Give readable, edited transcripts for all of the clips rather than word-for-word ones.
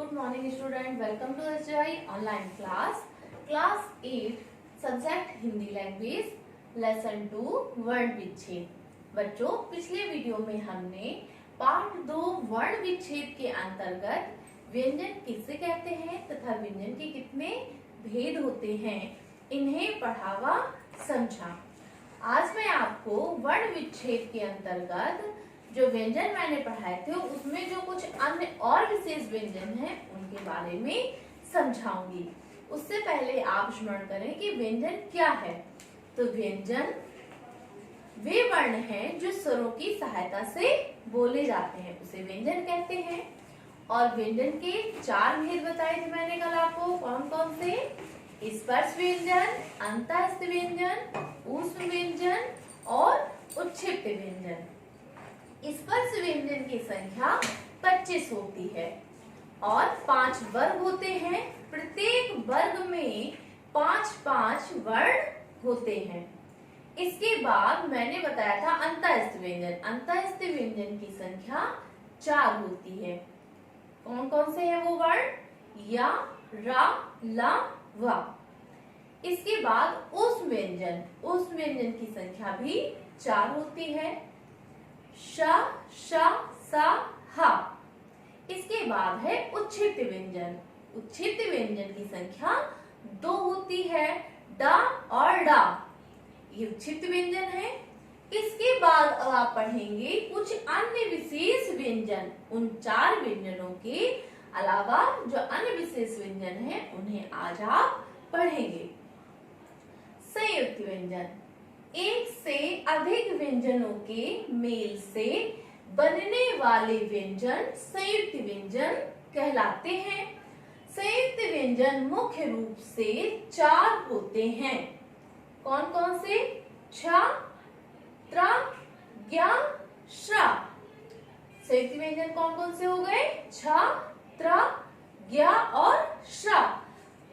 Good morning student, welcome to SJI online class 8 subject Hindi language lesson 2 वर्ण विच्छेद। बच्चों, पिछले वीडियो में हमने पार्ट 2 वर्ण विच्छेद के अंतर्गत व्यंजन किसे कहते हैं तथा व्यंजन के कितने भेद होते हैं इन्हें पढ़ा व समझा। आज मैं आपको वर्ण विच्छेद के अंतर्गत जो व्यंजन मैंने पढ़ाए थे उसमें जो कुछ अन्य और विशेष व्यंजन हैं उनके बारे में समझाऊंगी। उससे पहले आप स्मरण करें कि व्यंजन क्या है। तो व्यंजन वे वर्ण हैं जो स्वरों की सहायता से बोले जाते हैं, उसे व्यंजन कहते हैं। और व्यंजन के 4 भेद बताए थे मैंने कल आपको, कौन कौन से? स्पर्श व्यंजन, अंतःस्थ व्यंजन, ऊष्म व्यंजन और उच्छिष्ट व्यंजन। स्पर्श व्यंजन की संख्या 25 होती है और 5 वर्ग होते हैं। प्रत्येक वर्ग में 5-5 वर्ण होते हैं। इसके बाद मैंने बताया था अंतःस्थ व्यंजन। अंतःस्थ व्यंजन की संख्या 4 होती है। कौन कौन से हैं वो वर्ण? या, रा, ला, वा। इसके बाद ऊष्म व्यंजन। ऊष्म व्यंजन की संख्या भी 4 होती है। श, श, सा, हा। इसके बाद है उच्छिष्ट व्यंजन। उच्छिष्ट व्यंजन की संख्या 2 होती है, डा और डा। ये उच्छिष्ट व्यंजन है। इसके बाद अब आप पढ़ेंगे कुछ अन्य विशेष व्यंजन। उन 4 व्यंजनों के अलावा जो अन्य विशेष व्यंजन हैं उन्हें आज आप पढ़ेंगे। संयुक्त व्यंजन, एक से अधिक व्यंजनों के मेल से बनने वाले व्यंजन संयुक्त व्यंजन कहलाते हैं। संयुक्त व्यंजन मुख्य रूप से 4 होते हैं। कौन कौन से? छ, त्र, ज्ञ, श्र। संयुक्त व्यंजन कौन कौन से हो गए? छ, त्र, ज्ञ और श्र।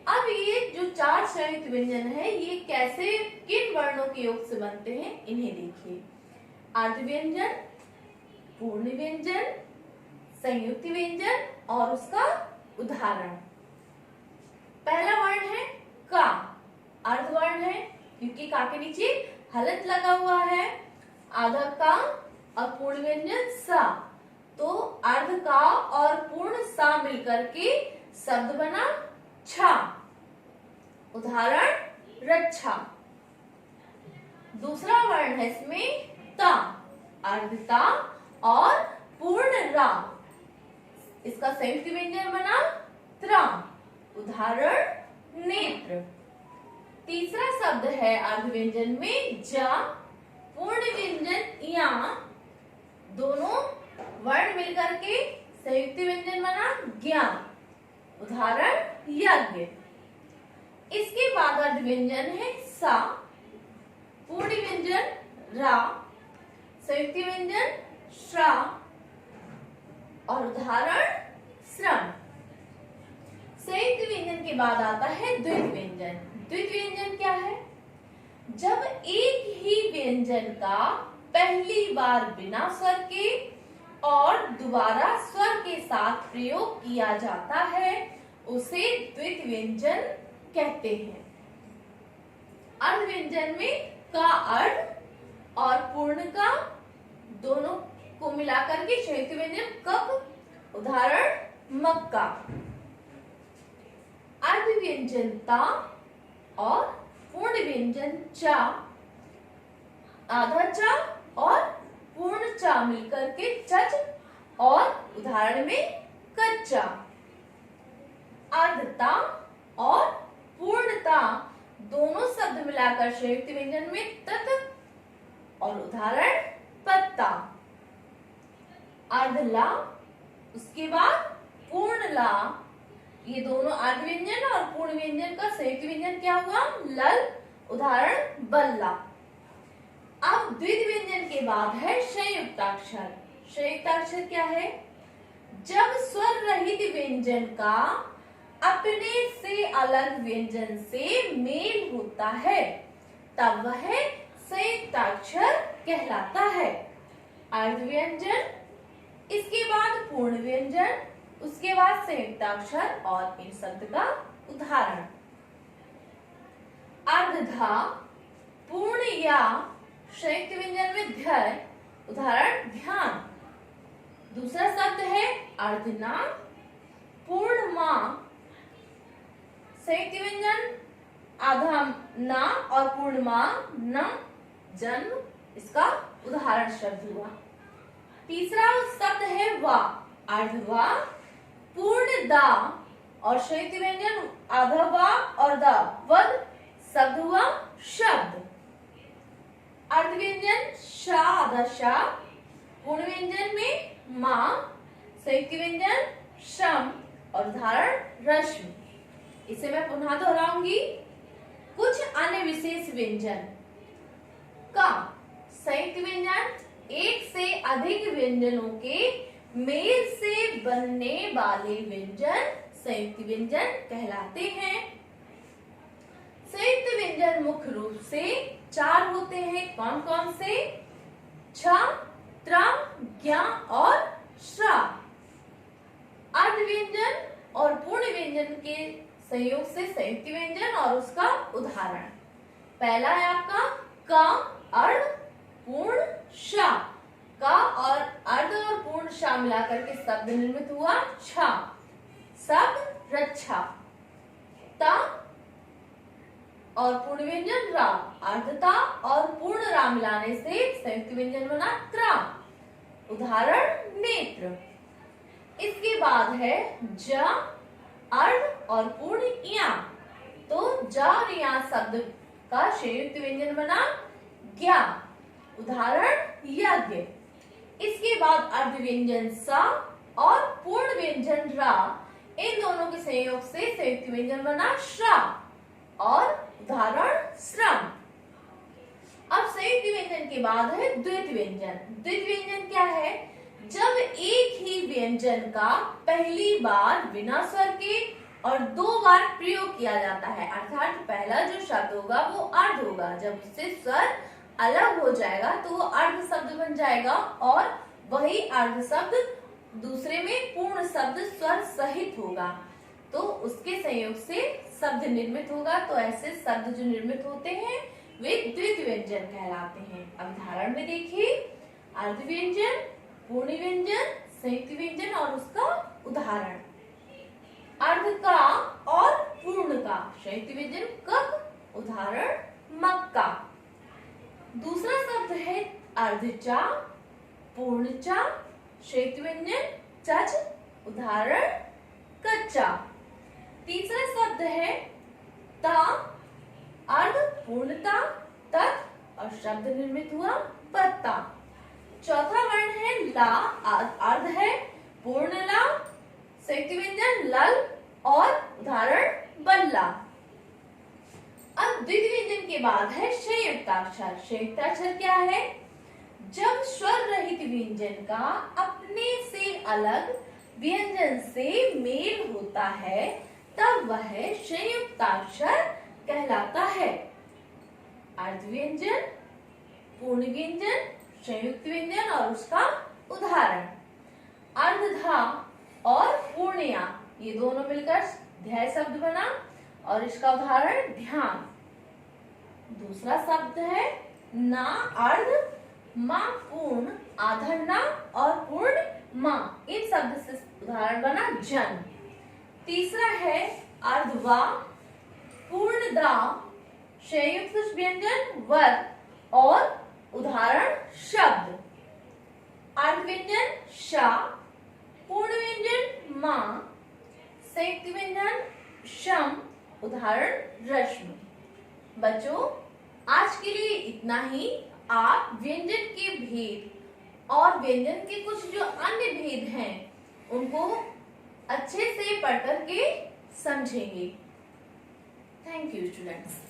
अब ये जो 4 संयुक्त व्यंजन है ये कैसे, किन वर्णों के योग से बनते हैं इन्हें देखिए। अर्ध व्यंजन, पूर्ण व्यंजन, संयुक्त व्यंजन और उसका उदाहरण। पहला वर्ण है का। अर्ध वर्ण है क्योंकि का के नीचे हलंत लगा हुआ है। आधा का और पूर्ण व्यंजन सा। तो अर्ध का और पूर्ण सा मिलकर के शब्द बना छा। उदाहरण रक्षा। दूसरा वर्ण है इसमें ता। अर्धता और पूर्ण रा। इसका संयुक्त व्यंजन बना त्रा। उदाहरण नेत्र। तीसरा शब्द है अर्ध व्यंजन में जा। पूर्ण व्यंजन या। दोनों वर्ण मिलकर के संयुक्त व्यंजन बना ज्ञान। उदाहरण यज्ञ। इसके बाद अर्ध व्यंजन है सा। पूर्ण व्यंजन रा। संयुक्त व्यंजन श्रा और उदाहरण श्रम। संयुक्त व्यंजन के बाद आता है द्वित्व व्यंजन। द्वित्व व्यंजन क्या है? जब एक ही व्यंजन का पहली बार बिना स्वर के और दोबारा स्वर के साथ प्रयोग किया जाता है उसे द्वित्व व्यंजन कहते हैं। अर्ध व्यंजन में का अर्ध और पूर्ण का दोनों को मिलाकर के संयुक्त व्यंजन कप। उदाहरण मक्का। अर्ध व्यंजन ता और पूर्ण व्यंजन चा। आधा चा और पूर्ण चा मिलकर के चच और उदाहरण में कच्चा। अर्धता और पूर्णता दोनों शब्द मिलाकर संयुक्त व्यंजन में तत और उदाहरण पत्ता। अर्धला, उसके बाद पूर्णला। ये दोनों अर्ध व्यंजन और पूर्ण व्यंजन का संयुक्त व्यंजन क्या हुआ? लल। उदाहरण बल्ला। अब द्वित्व व्यंजन के बाद है संयुक्ताक्षर। संयुक्ताक्षर क्या है? जब स्वर रहित व्यंजन का अपने से अलग व्यंजन से मेल होता है तब वह संयुक्ताक्षर कहलाता है। अर्ध व्यंजन, इसके बाद पूर्ण व्यंजन, उसके बाद संयुक्ताक्षर और इन शब्द का उदाहरण। अर्धधा पूर्ण या संयुक्त व्यंजन में ध्याय, उदाहरण ध्यान। दूसरा शब्द है अर्धना पूर्ण मां, संयुक्त व्यंजन आधा ना और पूर्ण मां न, जन्म, इसका उदाहरण शब्द हुआ। तीसरा शब्द है वा, अर्धवा पूर्ण दा और संयुक्त व्यंजन आधा वा और दा, वद, शब्द हुआ शब्द। अर्ध व्यंजन शा आधा शा, पूर्ण व्यंजन में मां, संयुक्त व्यंजन शम और उदाहरण रश्मि। इसे मैं पुनः दोहराऊंगी। कुछ अन्य विशेष व्यंजन का संयुक्त व्यंजन एक से अधिक व्यंजनों के मेल से बनने वाले व्यंजन संयुक्त व्यंजन कहलाते हैं। संयुक्त व्यंजन मुख्य रूप से 4 होते हैं। कौन कौन से? छ, त्र, ज्ञ और श्रा। अर्ध व्यंजन और पूर्ण व्यंजन के संयोग से संयुक्त व्यंजन और उसका उदाहरण। पहला है आपका क, अर्ध, पूर्ण, शा। का और अर्ध और पूर्ण शा मिलाकर के शब्द निर्मित हुआ छ, शब्द रक्षा। ता और पूर्ण व्यंजन रा, अर्धता और पूर्ण रा मिलाने से संयुक्त व्यंजन बना त्रा, उदाहरण नेत्र। इसके बाद है ज, अर्ध और पूर्ण या, तो ज और या शब्द का संयुक्त व्यंजन बना ज्ञा, उदाहरण यज्ञ। इसके बाद अर्ध व्यंजन सा और पूर्ण व्यंजन रा, इन दोनों के संयोग से संयुक्त व्यंजन बना श्रा और उदाहरण श्रम। अब संयुक्त व्यंजन के बाद है द्वित व्यंजन। द्वित व्यंजन क्या है? जब एक ही व्यंजन का पहली बार बिना स्वर के और 2 बार प्रयोग किया जाता है, अर्थात पहला जो शब्द होगा वो अर्ध होगा, जब उससे स्वर अलग हो जाएगा तो वो अर्ध शब्द बन जाएगा और वही अर्ध शब्द दूसरे में पूर्ण शब्द स्वर सहित होगा, तो उसके संयोग से शब्द निर्मित होगा। तो ऐसे शब्द जो निर्मित होते हैं वे द्वित व्यंजन कहलाते हैं। अब उदाहरण में देखिए, अर्ध व्यंजन, पूर्ण व्यंजन, संयुक्त व्यंजन और उसका उदाहरण। अर्ध का और पूर्ण का संयुक्त व्यंजन कक, उदाहरण मक्का। दूसरा शब्द है अर्धचा, पूर्णचा, संयुक्त व्यंजन चच, उदाहरण कच्चा। तीसरा शब्द है ता, अर्ध, पूर्णता, तत् और शब्द निर्मित हुआ पत्ता। चौथा वर्ण है ला, अर्ध है, पूर्ण ला, संयुक्त व्यंजन लल और उदाहरण बल्ला। अब द्वितीय व्यंजन के बाद है संयुक्ताक्षर। संयुक्ताक्षर क्या है? जब स्वर रहित व्यंजन का अपने से अलग व्यंजन से मेल होता है तब वह संयुक्ताक्षर कहलाता है। अर्ध व्यंजन, पूर्ण व्यंजन, संयुक्त व्यंजन और उसका उदाहरण। अर्धधा और पूर्णया, ये दोनों मिलकर ध्याय शब्द बना और इसका उदाहरण ध्यान। दूसरा शब्द है ना, अर्ध, मां, पूर्ण, आधा ना और पूर्ण मां, इन शब्द से उदाहरण बना जन। तीसरा है अर्धवा, पूर्ण दा, संयुक्त व्यंजन वर और उदाहरण शब्द। अर्ध व्यंजन शा, पूर्ण व्यंजन मां, संयुक्त व्यंजन शम, उदाहरण रश्मि। बच्चों, आज के लिए इतना ही। आप व्यंजन के भेद और व्यंजन के कुछ जो अन्य भेद हैं उनको अच्छे से पढ़ करके समझेंगे। Thank you students.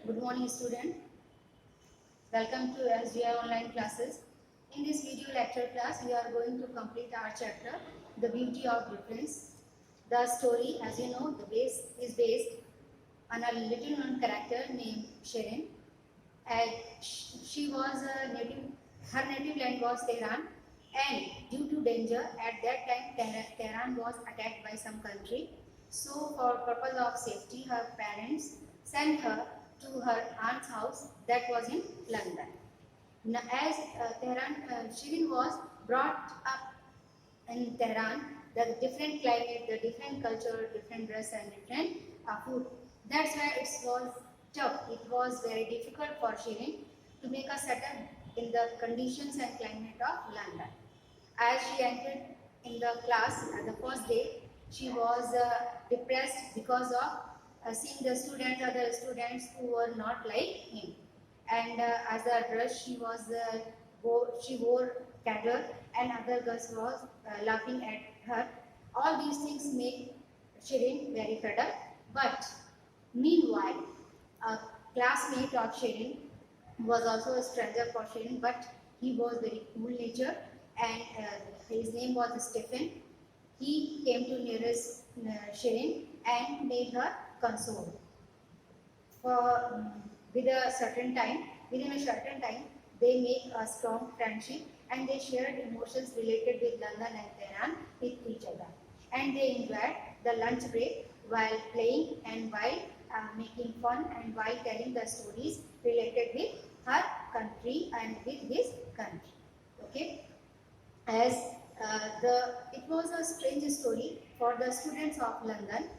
Good morning, student. Welcome to SGI online classes. In this video lecture class, we are going to complete our chapter, The Beauty of Difference. The story, as you know, the base is based on a little known character named Shirin. And she was a native, her native land was Tehran, and due to danger at that time Tehran was attacked by some country. So for purpose of safety, her parents sent her to her aunt's house that was in London. Now, as Shirin was brought up in Tehran, the different climate, the different culture, different dress and different food. That's why it was tough. It was very difficult for Shirin to make a setup in the conditions and climate of London. As she entered in the class at the first day, she was depressed because of seeing the students, other students who were not like him. And as a dress, she wore cadre, and other girls was laughing at her. All these things make Shirin very fed up. But meanwhile, a classmate of Shirin was also a stranger for Shirin, but he was very cool nature, and his name was Stephen. He came to nearest Shirin and made her console. For within a certain time, they make a strong friendship, and they shared emotions related with London and Tehran with each other. And they enjoyed the lunch break while playing and while making fun and while telling the stories related with her country and with his country. Okay, as it was a strange story for the students of London,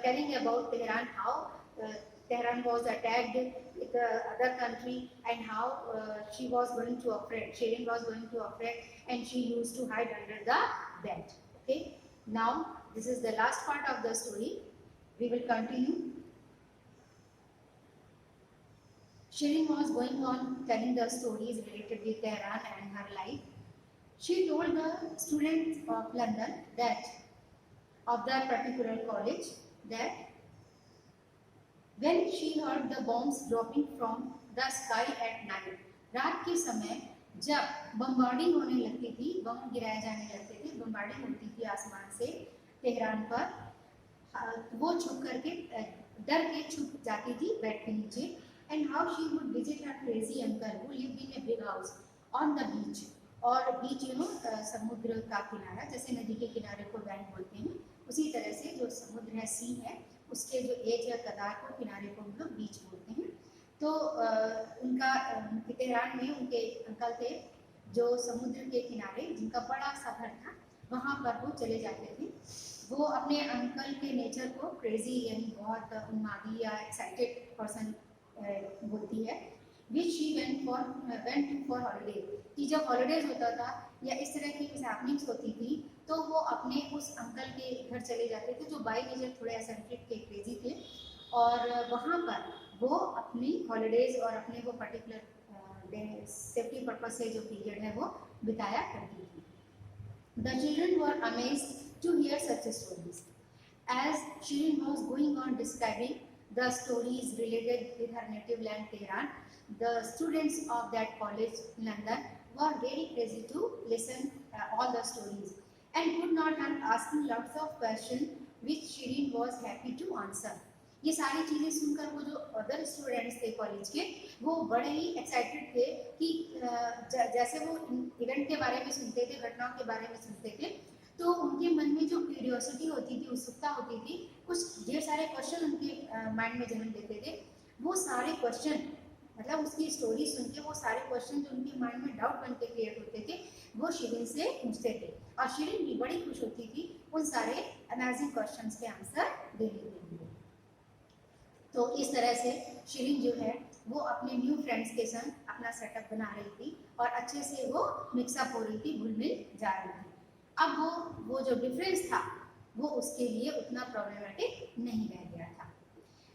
telling about Tehran, how Tehran was attacked with the other country, and how she was going to afraid, Shirin was going to afraid, and she used to hide under the bed. Okay, now this is the last part of the story. We will continue. Shirin was going on telling the stories related with Tehran and her life. She told the students of London that of that particular college that when she heard the bombs dropping from the sky at night, रात के समय जब bombarding होने लगती थी, बम गिराए जाने लगते थे, बम्बार्डिंग होती थी आसमान से तेहरान पर, वो छुप करके डर के छुप जाती थी बेड के नीचे. And how she would visit her crazy uncle who lived in a big house on the beach. और बीच समुद्र का किनारा, जैसे नदी के किनारे को बैंक बोलते हैं, उसी तरह से जो समुद्र है, सी है, उसके जो एज या कतार को, किनारे को हम लोग बीच बोलते हैं. तो उनका तेहरान में उनके अंकल थे जो समुद्र के किनारे, जिनका बड़ा सा घर था, वहाँ पर वो चले जाते थे. वो अपने अंकल के नेचर को क्रेजी यानी बहुत उन्मादी या एक्साइटेड पर्सन बोलती है, which she went for holiday. कि जब हॉलीडेज होता था या इस तरह की कुछ हैपनिंग्स होती थी, तो वो अपने उस अंकल के घर चले जाते थे जो बाई नेचर थोड़े एसेंट्रिक के क्रेजी थे, और वहाँ पर वो अपनी हॉलीडेज और अपने वो पर्टिकुलर सेफ्टी पर्पज से जो पीरियड है वो बिताया करती थी. The children were amazed to hear such stories. As Shirin was going on describing the stories related with her native land Tehran, the students of that college in London were very crazy to listen all the stories and could not help asking lots of questions which Shirin was happy to answer. ये सारी चीज़ें सुनकर वो जो other students थे college के, वो बड़े ही एक्साइटेड थे कि जैसे वो इवेंट के बारे में सुनते थे, घटनाओं के बारे में सुनते थे, तो उनके मन में जो क्यूरियोसिटी होती थी, उत्सुकता होती थी, कुछ ढेर सारे क्वेश्चन उनके माइंड में जन्म लेते थे. वो सारे क्वेश्चन, मतलब उसकी स्टोरी सुन के वो सारे क्वेश्चन जो उनके माइंड में डाउट बन के क्रिएट होते थे, वो शिरीन से पूछते थे, और शिरीन भी बड़ी खुश होती थी उन सारे अमेजिंग क्वेश्चंस के आंसर देने के लिए. तो इस तरह से शिरीन जो है वो अपने न्यू फ्रेंड्स के संग अपना सेटअप बना रही थी और अच्छे से वो मिक्सअप हो रही थी, घुल मिल जा रही थी. अब वो जो डिफरेंस था वो उसके लिए उतना प्रॉब्लमेटिक नहीं रह गया था.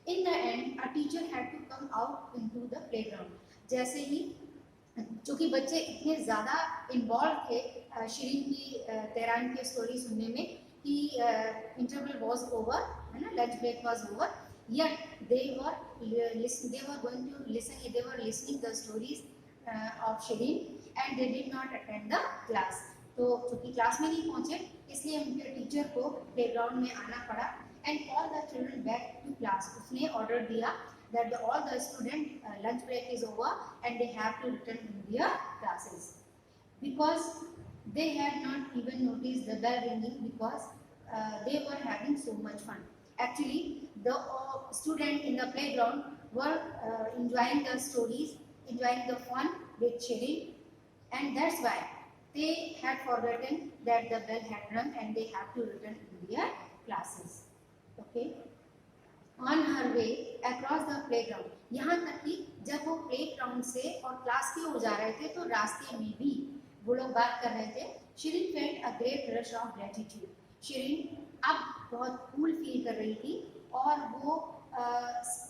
In the end a teacher had to come out into the playground. जैसे ही, चूँकि बच्चे इतने ज़्यादा इन्वॉल्व थे शिरीन की तेहरान की स्टोरी सुनने में कि इंटरवल वाज ओवर, है ना, lunch break was over, yet they were listening the stories of Shirin, and they did not attend the class. तो चूंकि क्लास में नहीं पहुंचे इसलिए उनके टीचर को प्लेग्राउंड में आना पड़ा and all the children back to class. उसने ऑर्डर दिया that all the student lunch break is over and they have to return to their classes because they had not even noticed the bell ringing because they were having so much fun. Actually the student in the playground were enjoying the stories, enjoying the fun with Shirin, and that's why they had forgotten that the bell had rung and they have to return to their classes. Okay, on her way across the playground, यहाँ तक कि जब वो playground से और class की ओर जा रहे थे तो रास्ते में भी वो लोग बात कर रहे थे। Shirin felt a great rush of gratitude. Shirin अब बहुत कूल फील कर रही थी और वो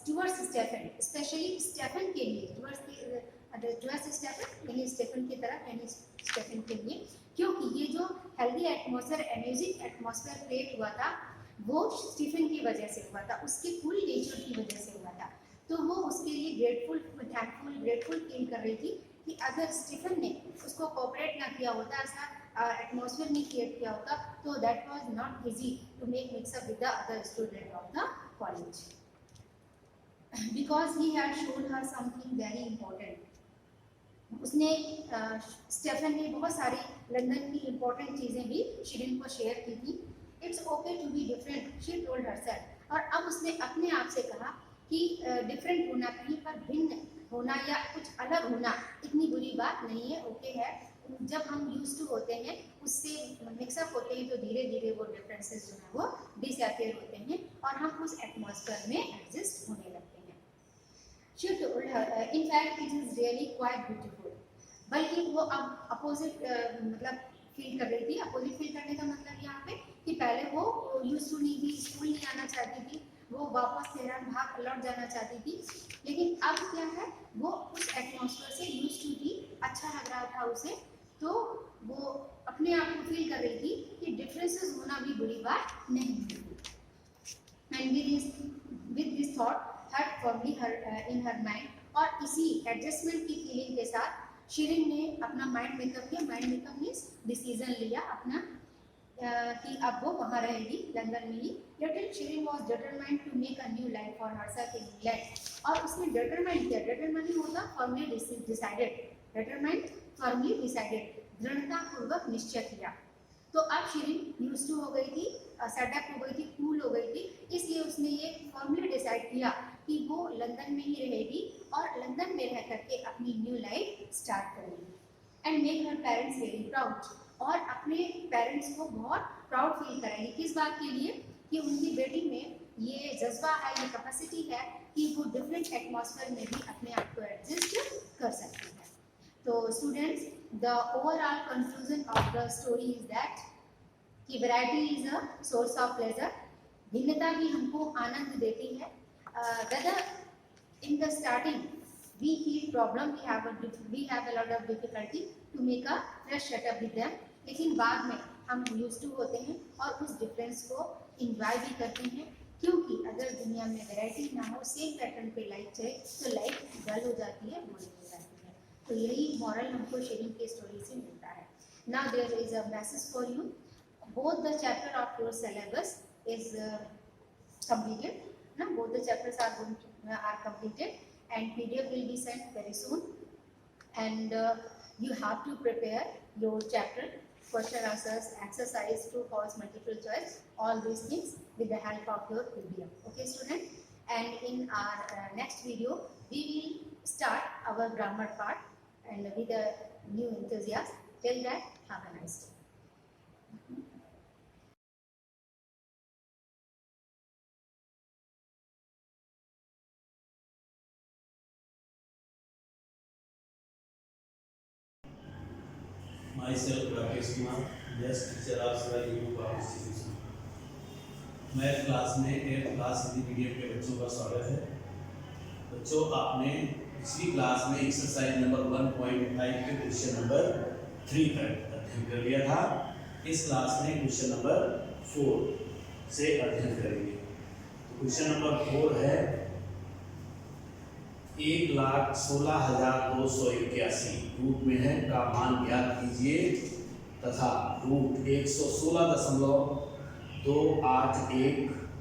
टुवर्ड्स स्टेफन, स्पेशली स्टेफन के लिए, टुवर्ड्स स्टेफन यानी स्टेफन की तरफ यानी स्टेफन के लिए, क्योंकि ये जो healthy atmosphere, energic atmosphere create हुआ था वो स्टीफन की वजह से हुआ था, उसके कूल नेचर की वजह से हुआ था। तो वो उसके लिए ग्रेटफुल फील कर रही थी कि अगर स्टीफन ने उसको कोऑपरेट ना किया होता, ऐसा एटमॉस्फेयर नहीं क्रिएट किया होता, तो that was not easy to make mix up with the other student of the college because he had shown her something very important. उसने स्टीफन ने बहुत सारी लंदन की इंपॉर्टेंट चीज़ें भी शिरीन को शेयर की थी। It's okay to be different, she told herself. और अब उसने अपने आप से कहा कि डिफरेंट होना, कहीं पर भिन्न होना या कुछ अलग होना इतनी बुरी बात नहीं है, ओके है। जब हम यूज टू होते हैं, उससे मिक्सअप होते हैं, तो धीरे धीरे वो डिफरेंसेस जो है वो डिसअपियर होते हैं और हम उस एटमॉस्फेयर में एडजस्ट होने लगते हैं। She told her in fact it is really quite beautiful. बल्कि वो अब अपोजिट मतलब फील कर रही थी। अपोजिट फील करने का मतलब यहाँ पे कि पहले वो यूज टू नहीं थी, स्कूल नहीं आना चाहती थी, वो वापस तेहरान भाग लौट जाना चाहती थी, लेकिन अब क्या है, वो उस एटमॉस्फेयर से यूज टू थी, अच्छा लग रहा था उसे, तो वो अपने आप को फील कर रही थी कि डिफरेंसेस होना भी बुरी बात नहीं है। And with this thought her formally in her mind, और इसी एडजस्टमेंट की फीलिंग के साथ शिरीन ने अपना माइंड मेकअप किया। माइंड मेकअप मीन्स डिसीजन लिया अपना कि अब वो वहाँ रहेगी लंदन में ही। Little Shirin was determined to make a new life for herself in England, और उसने डिटरमाइंड किया। डिटरमाइंड होता firmly decided, determined firmly decided, दृढ़तापूर्वक निश्चय किया। तो अब शिरीन यूज टू हो गई थी, सेटअप हो गई थी, कूल हो गई थी, इसलिए उसने ये फर्मली डिसाइड किया कि वो लंदन में ही रहेगी और लंदन में रह करके अपनी न्यू लाइफ स्टार्ट करेगी। And make her parents very proud, और अपने पेरेंट्स को बहुत प्राउड फील कराएगी। किस बात के लिए? कि उनकी बेटी में ये जज्बा है, ये कैपेसिटी है कि वो डिफरेंट एटमॉस्फेयर में भी अपने आप को एडजस्ट कर सकती है। तो students, the overall conclusion of the story is that कि variety is a source of pleasure. भिन्नता भी हमको आनंद देती है। Whether in the starting we feel problem, we have a lot of difficulty to make a fresh setup with them, लेकिन बाद में हम यूज टू होते हैं और उस डिफरेंस को इंजॉय भी करते हैं, क्योंकि अगर दुनिया में वैरायटी ना हो, सेम पैटर्न पे लाइफ चले तो लाइफ डल हो जाती है, बोरिंग हो जाती है। तो यही मॉरल हमको शिरीन की स्टोरी से मिलता है। Now there is a message for you, both the chapter of your syllabus is completed. Now both the chapters are completed and PDF will be sent very soon, and you have to prepare your chapter, question answers, exercise, true false, multiple choice, all these things with the help of your PDF. Okay student, and in our next video we will start our grammar part and with a new enthusiasm. Till then, have a nice day. Myself Rakesh Kumar, guest teacher of Shirai Group of Institution. Math class में 8th class Hindi medium के बच्चों का स्वागत है। बच्चों, आपने पिछली class में एक्सरसाइज नंबर 1.5 के क्वेश्चन नंबर 3 तक अध्ययन कर लिया था। इस क्लास में क्वेश्चन नंबर 4 से अध्ययन करेंगे। तो क्वेश्चन नंबर 4 है 1,16,281 रूप में है का मान ज्ञात कीजिए तथा रूट 116.281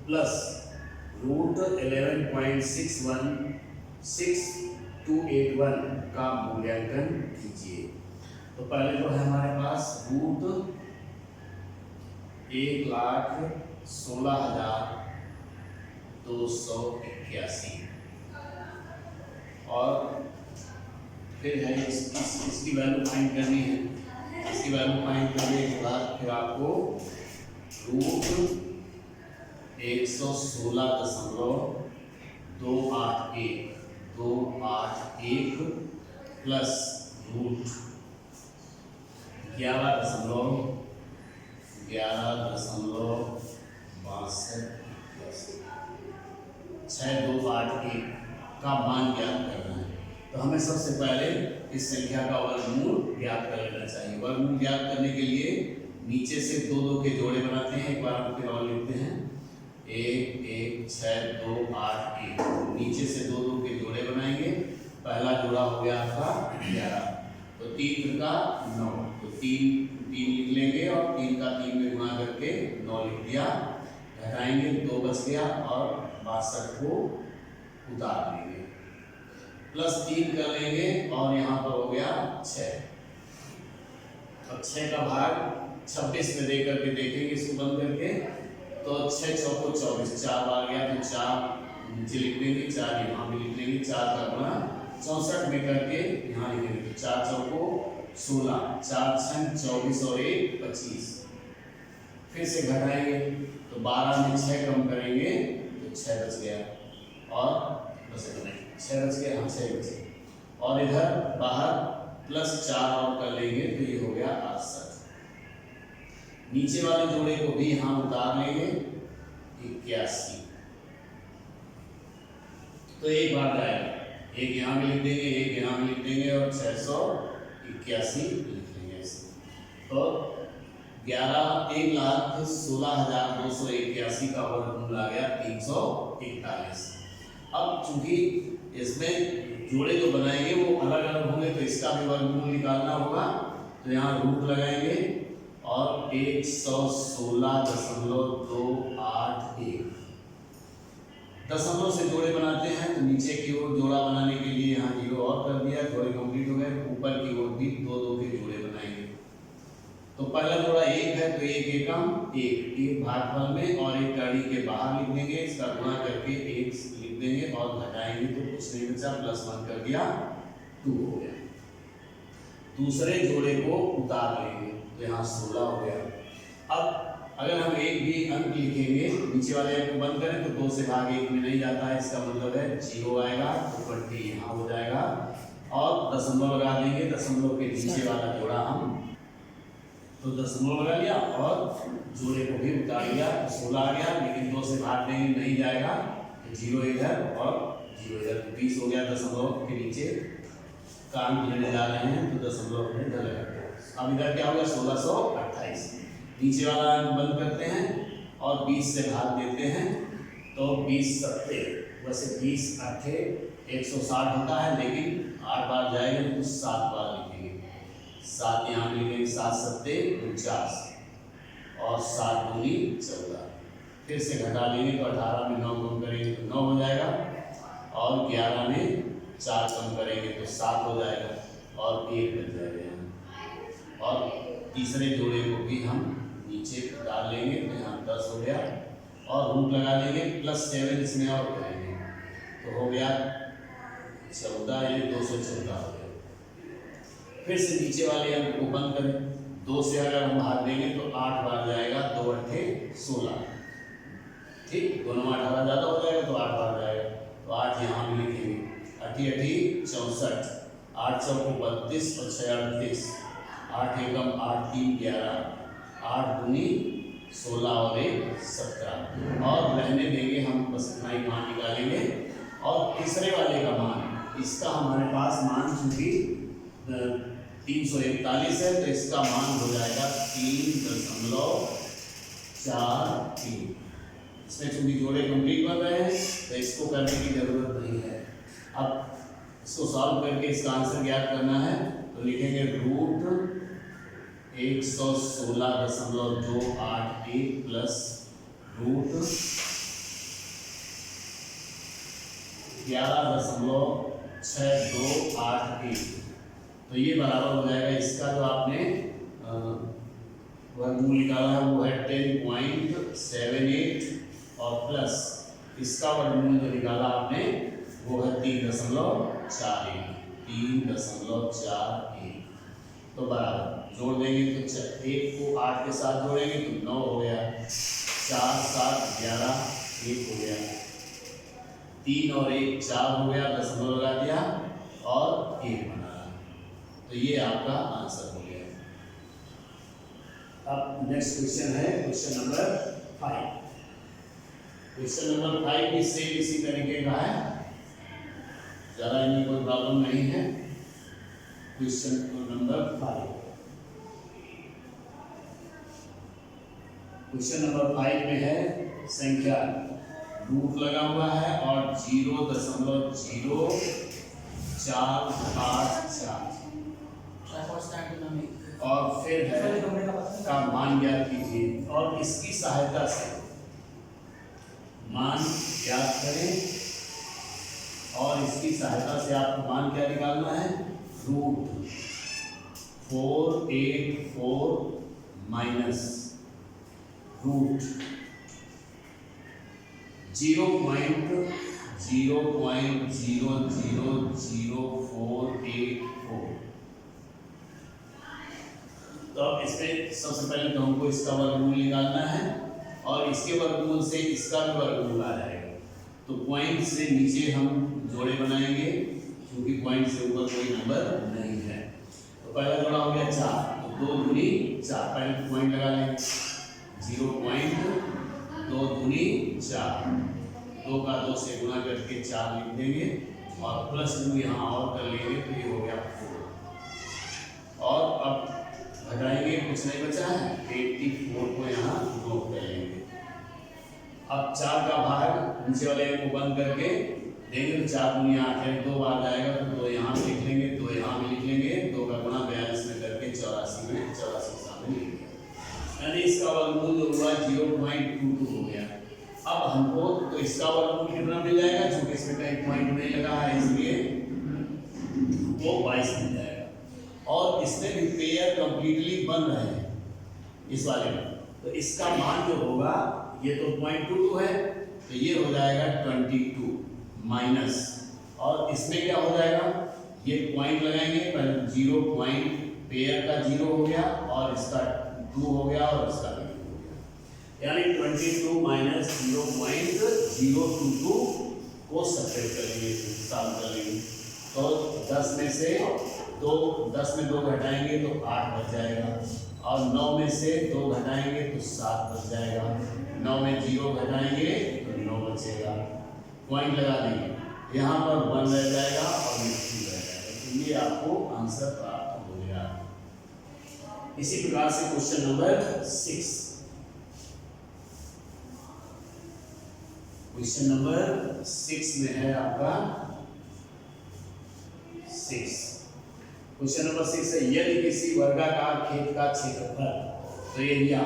प्लस रूट 11.616281 का मूल्यांकन कीजिए। तो पहले तो है हमारे पास रूट 1,16,281 और फिर है इसकी वैल्यू फाइंड करनी है। इसकी वैल्यू फाइंड करने के बाद फिर आपको रूट 116.281 प्लस रूट 11.6281 का मान ज्ञात करना है। तो हमें सबसे पहले इस संख्या का वर्गमूल ज्ञात कर लेना चाहिए। वर्गमूल ज्ञात करने के लिए नीचे से 2 के जोड़े बनाते हैं। एक बार हम फिर और लिखते हैं 1 1 6 2 8 1। नीचे से 2 के जोड़े बनाएंगे। पहला जोड़ा हो गया आपका 11, तो 3 का 9, तो 3 लिख लेंगे और 3 का 3 में गुणा करके 9 लिख दिया। घटाएंगे 2 बच गया और 62 को उतार लेंगे, प्लस 3 कर लेंगे और यहाँ पर हो गया 6। अब 6 का भाग 26 में दे करके देखेंगे इसको बंद करके, तो 6 चौको 24, 4 बार गया तो 4 नीचे लिख लेंगे, 4 यहाँ भी लिख लेंगे। 4 का गुणा 64 में करके यहाँ लिखेंगे, तो 4 चौको 16, 4 छंग 24 और 1 25। फिर से घटाएंगे तो 12 में 6 कम करेंगे तो 6 बच गया और बस 6 बच गया, हाँ 6 बचे। और इधर बाहर प्लस 4 और कर लेंगे तो ये हो गया 68। नीचे वाले जोड़े को भी यहाँ उतार लेंगे 81। तो एक बार जाएगा, एक यहाँ भी लिख देंगे, एक यहाँ भी लिख देंगे और 681 लिख लेंगे। तो 1,16,281 का वर्गमूल आ गया 341। अब चूंकि इसमें जोड़े जो बनाएंगे वो अलग अलग होंगे तो इसका भी वर्गमूल निकालना होगा। तो यहाँ रूट लगाएंगे और 116.281 दशमलव से जोड़े बनाते हैं। तो नीचे की ओर जोड़ा बनाने के लिए यहाँ 0 और कर दिया, जोड़े कंप्लीट हो गए। ऊपर की ओर भी 2 के जोड़े बनाएंगे। तो पहला जोड़ा 1 है तो 1 एकम 1 भागफल में और 1 कड़ी के बाहर लिख देंगे। इसका गुणा करके 1 लिख देंगे और घटाएंगे तो कुछ नहीं बचा, +1 कर दिया 2 हो गया। दूसरे जोड़े को उतार लेंगे तो यहाँ 16 हो गया। अब अगर हम एक भी अंक लिखेंगे, नीचे वाले अंक को बंद करें तो 2 से भाग 1 में नहीं जाता है, इसका मतलब है 0 आएगा तो 20 यहाँ हो जाएगा और दशमलव लगा देंगे। दशमलव के नीचे वाला जोड़ा हम तो दशमलव लगा लिया और जोड़े को भी उतार लिया तो 16 आ गया। लेकिन 2 से भाग देंगे नहीं जाएगा तो 0 इधर और 0 इधर, 20 हो गया। दशमलव के नीचे का अंक लेने जा रहे हैं तो दशमलव में इधर लगा। अब इधर क्या होगा 1628। नीचे वाला अंक बंद करते हैं और 20 से भाग देते हैं तो 20 सत्ते, वैसे 20 8 160 होता है, लेकिन 8 बार जाएंगे तो 7 बार लिखेंगे। 7 यहाँ लिखेंगे, 7 सत्ते 49 और 7 दूनी 14। फिर से घटा लेंगे तो 18 में 9 कम करेंगे तो 9 हो जाएगा और 11 में 4 कम करेंगे तो 7 हो जाएगा और 1 बच जाएगा। और तीसरे जोड़े को भी हम नीचे डाल लेंगे तो यहाँ 10 हो गया और रूट लगा लेंगे, +7 इसमें और करेंगे तो हो गया 14, यानी 214 हो गया। फिर से नीचे वाले अंक को बंद करें, 2 से अगर हम भाग देंगे तो 8 बार जाएगा, 2 8 16, ठीक। दोनों 18 ज़्यादा हो जाएगा तो 8 बार जाएगा तो 8 यहाँ भी लिखेंगे। 8 8 64, 8 चौको 32 और 6 38, 8 एकम 8 3 11, 8 दूनी 16 और 1 17 और रहने देंगे हम, बस इतना ही मान निकालेंगे। और तीसरे वाले का मान, इसका हमारे पास मान चूंकि 341 है तो इसका मान हो जाएगा 3.43। इसमें चूंकि जोड़े कंप्लीट बन रहे हैं तो इसको करने की जरूरत नहीं है। अब इसको सॉल्व करके इसका आंसर ज्ञात करना है तो लिखेंगे रूट 116.281 प्लस रूट 11.6281। तो ये बराबर हो जाएगा इसका जो आपने वर्गमूल निकाला है वो है 10.78 और प्लस इसका वर्गमूल जो निकाला आपने वो है 3.41। तो बराबर जोड़ देंगे तो 1 को 8 के साथ जोड़ेंगे तो 9 हो गया, 4 7 11 1 हो गया, 3 और 1 4 हो गया, दशमलव लगा दिया और 1 बना। तो ये आपका आंसर हो गया। अब नेक्स्ट क्वेश्चन है क्वेश्चन नंबर 5। क्वेश्चन नंबर 5 भी सेम इसी तरीके का है, ज़्यादा इनमें कोई प्रॉब्लम नहीं है। क्वेश्चन नंबर 5, क्वेश्चन नंबर 5 में है संख्या रूट लगा हुआ है और 0.0484 और फिर है का मान ज्ञात कीजिए और इसकी सहायता से मान ज्ञात करें और इसकी सहायता से आपको मान क्या निकालना है, रूट 484 माइनस रूट 0.000484। तो अब इसमें सबसे पहले तो हमको इसका वर्गमूल निकालना है और इसके वर्गमूल से इसका भी वर्गमूल आ जाएगा। तो पॉइंट से नीचे हम जोड़े बनाएंगे क्योंकि पॉइंट से ऊपर कोई नंबर नहीं है। तो पहला जोड़ा हो गया 4, तो 2 दूनी 4, पहले पॉइंट लगा लेंगे 0.2 दूनी 4, 2 का 2 से गुणा करके 4 लिख देंगे और प्लस 2 यहाँ और कर लेंगे तो ये हो गया 4 और अब घटाएंगे, कुछ नहीं बचा है, 84 को यहाँ नोट कर लेंगे। अब 4 का भाग नीचे वाले को बंद करके देंगे तो 4 दूनी 8 है, 2 बार जाएगा तो 2 यहाँ भी लिख लेंगे, 2 यहाँ भी लिख लेंगे, 2 का गुणा 42 में करके 84 में 84 सामने लिख लिया, यानी इसका वर्गमूल जो हुआ 0.22 हो गया। अब हमको तो इसका वर्गमूल कितना मिल जाएगा, क्योंकि इसमें कहीं पॉइंट नहीं लगा है इसलिए वो 22 मिल जाएगा। और इसमें भी पेयर कंप्लीटली बन रहे हैं इस वाले में, तो इसका मान जो होगा ये तो 0.22 है तो ये हो जाएगा 22 माइनस, और इसमें क्या हो जाएगा, ये पॉइंट लगाएंगे, पहले 0 पॉइंट पेयर का 0 हो गया और इसका 2 हो गया और इसका 2 हो गया, यानी 22 माइनस 0.022 को सब्ट्रैक्ट करेंगे, सॉल्व कर लेंगे। तो 10 में से 2 घटाएंगे तो 8 बच जाएगा और 9 में से 2 घटाएंगे तो 7 बच जाएगा, 9 में 0 घटाएंगे तो 9 बचेगा, पॉइंट लगा देंगे, यहाँ पर 1 रह जाएगा और 2 रह जाएगा, तो ये आपको आंसर प्राप्त हो गया। इसी प्रकार से क्वेश्चन नंबर 6, क्वेश्चन नंबर 6 में है आपका 6, क्वेश्चन नंबर 6 है यदि किसी वर्गाकार खेत का क्षेत्रफल, तो ये लिया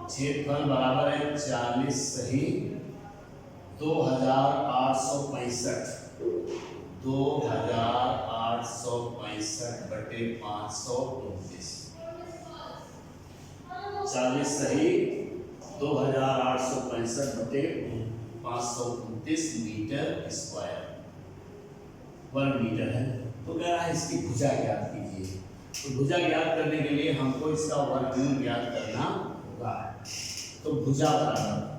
क्षेत्रफल बराबर है 40 सही 2865 बटे 529, 40 सही 2865 बटे 529 मीटर स्क्वायर वर्ग मीटर है। तो कह रहा है इसकी भुजा ज्ञात कीजिए, तो भुजा ज्ञात करने के लिए हमको इसका वर्गमूल ज्ञात करना होगा। तो भुजा बराबर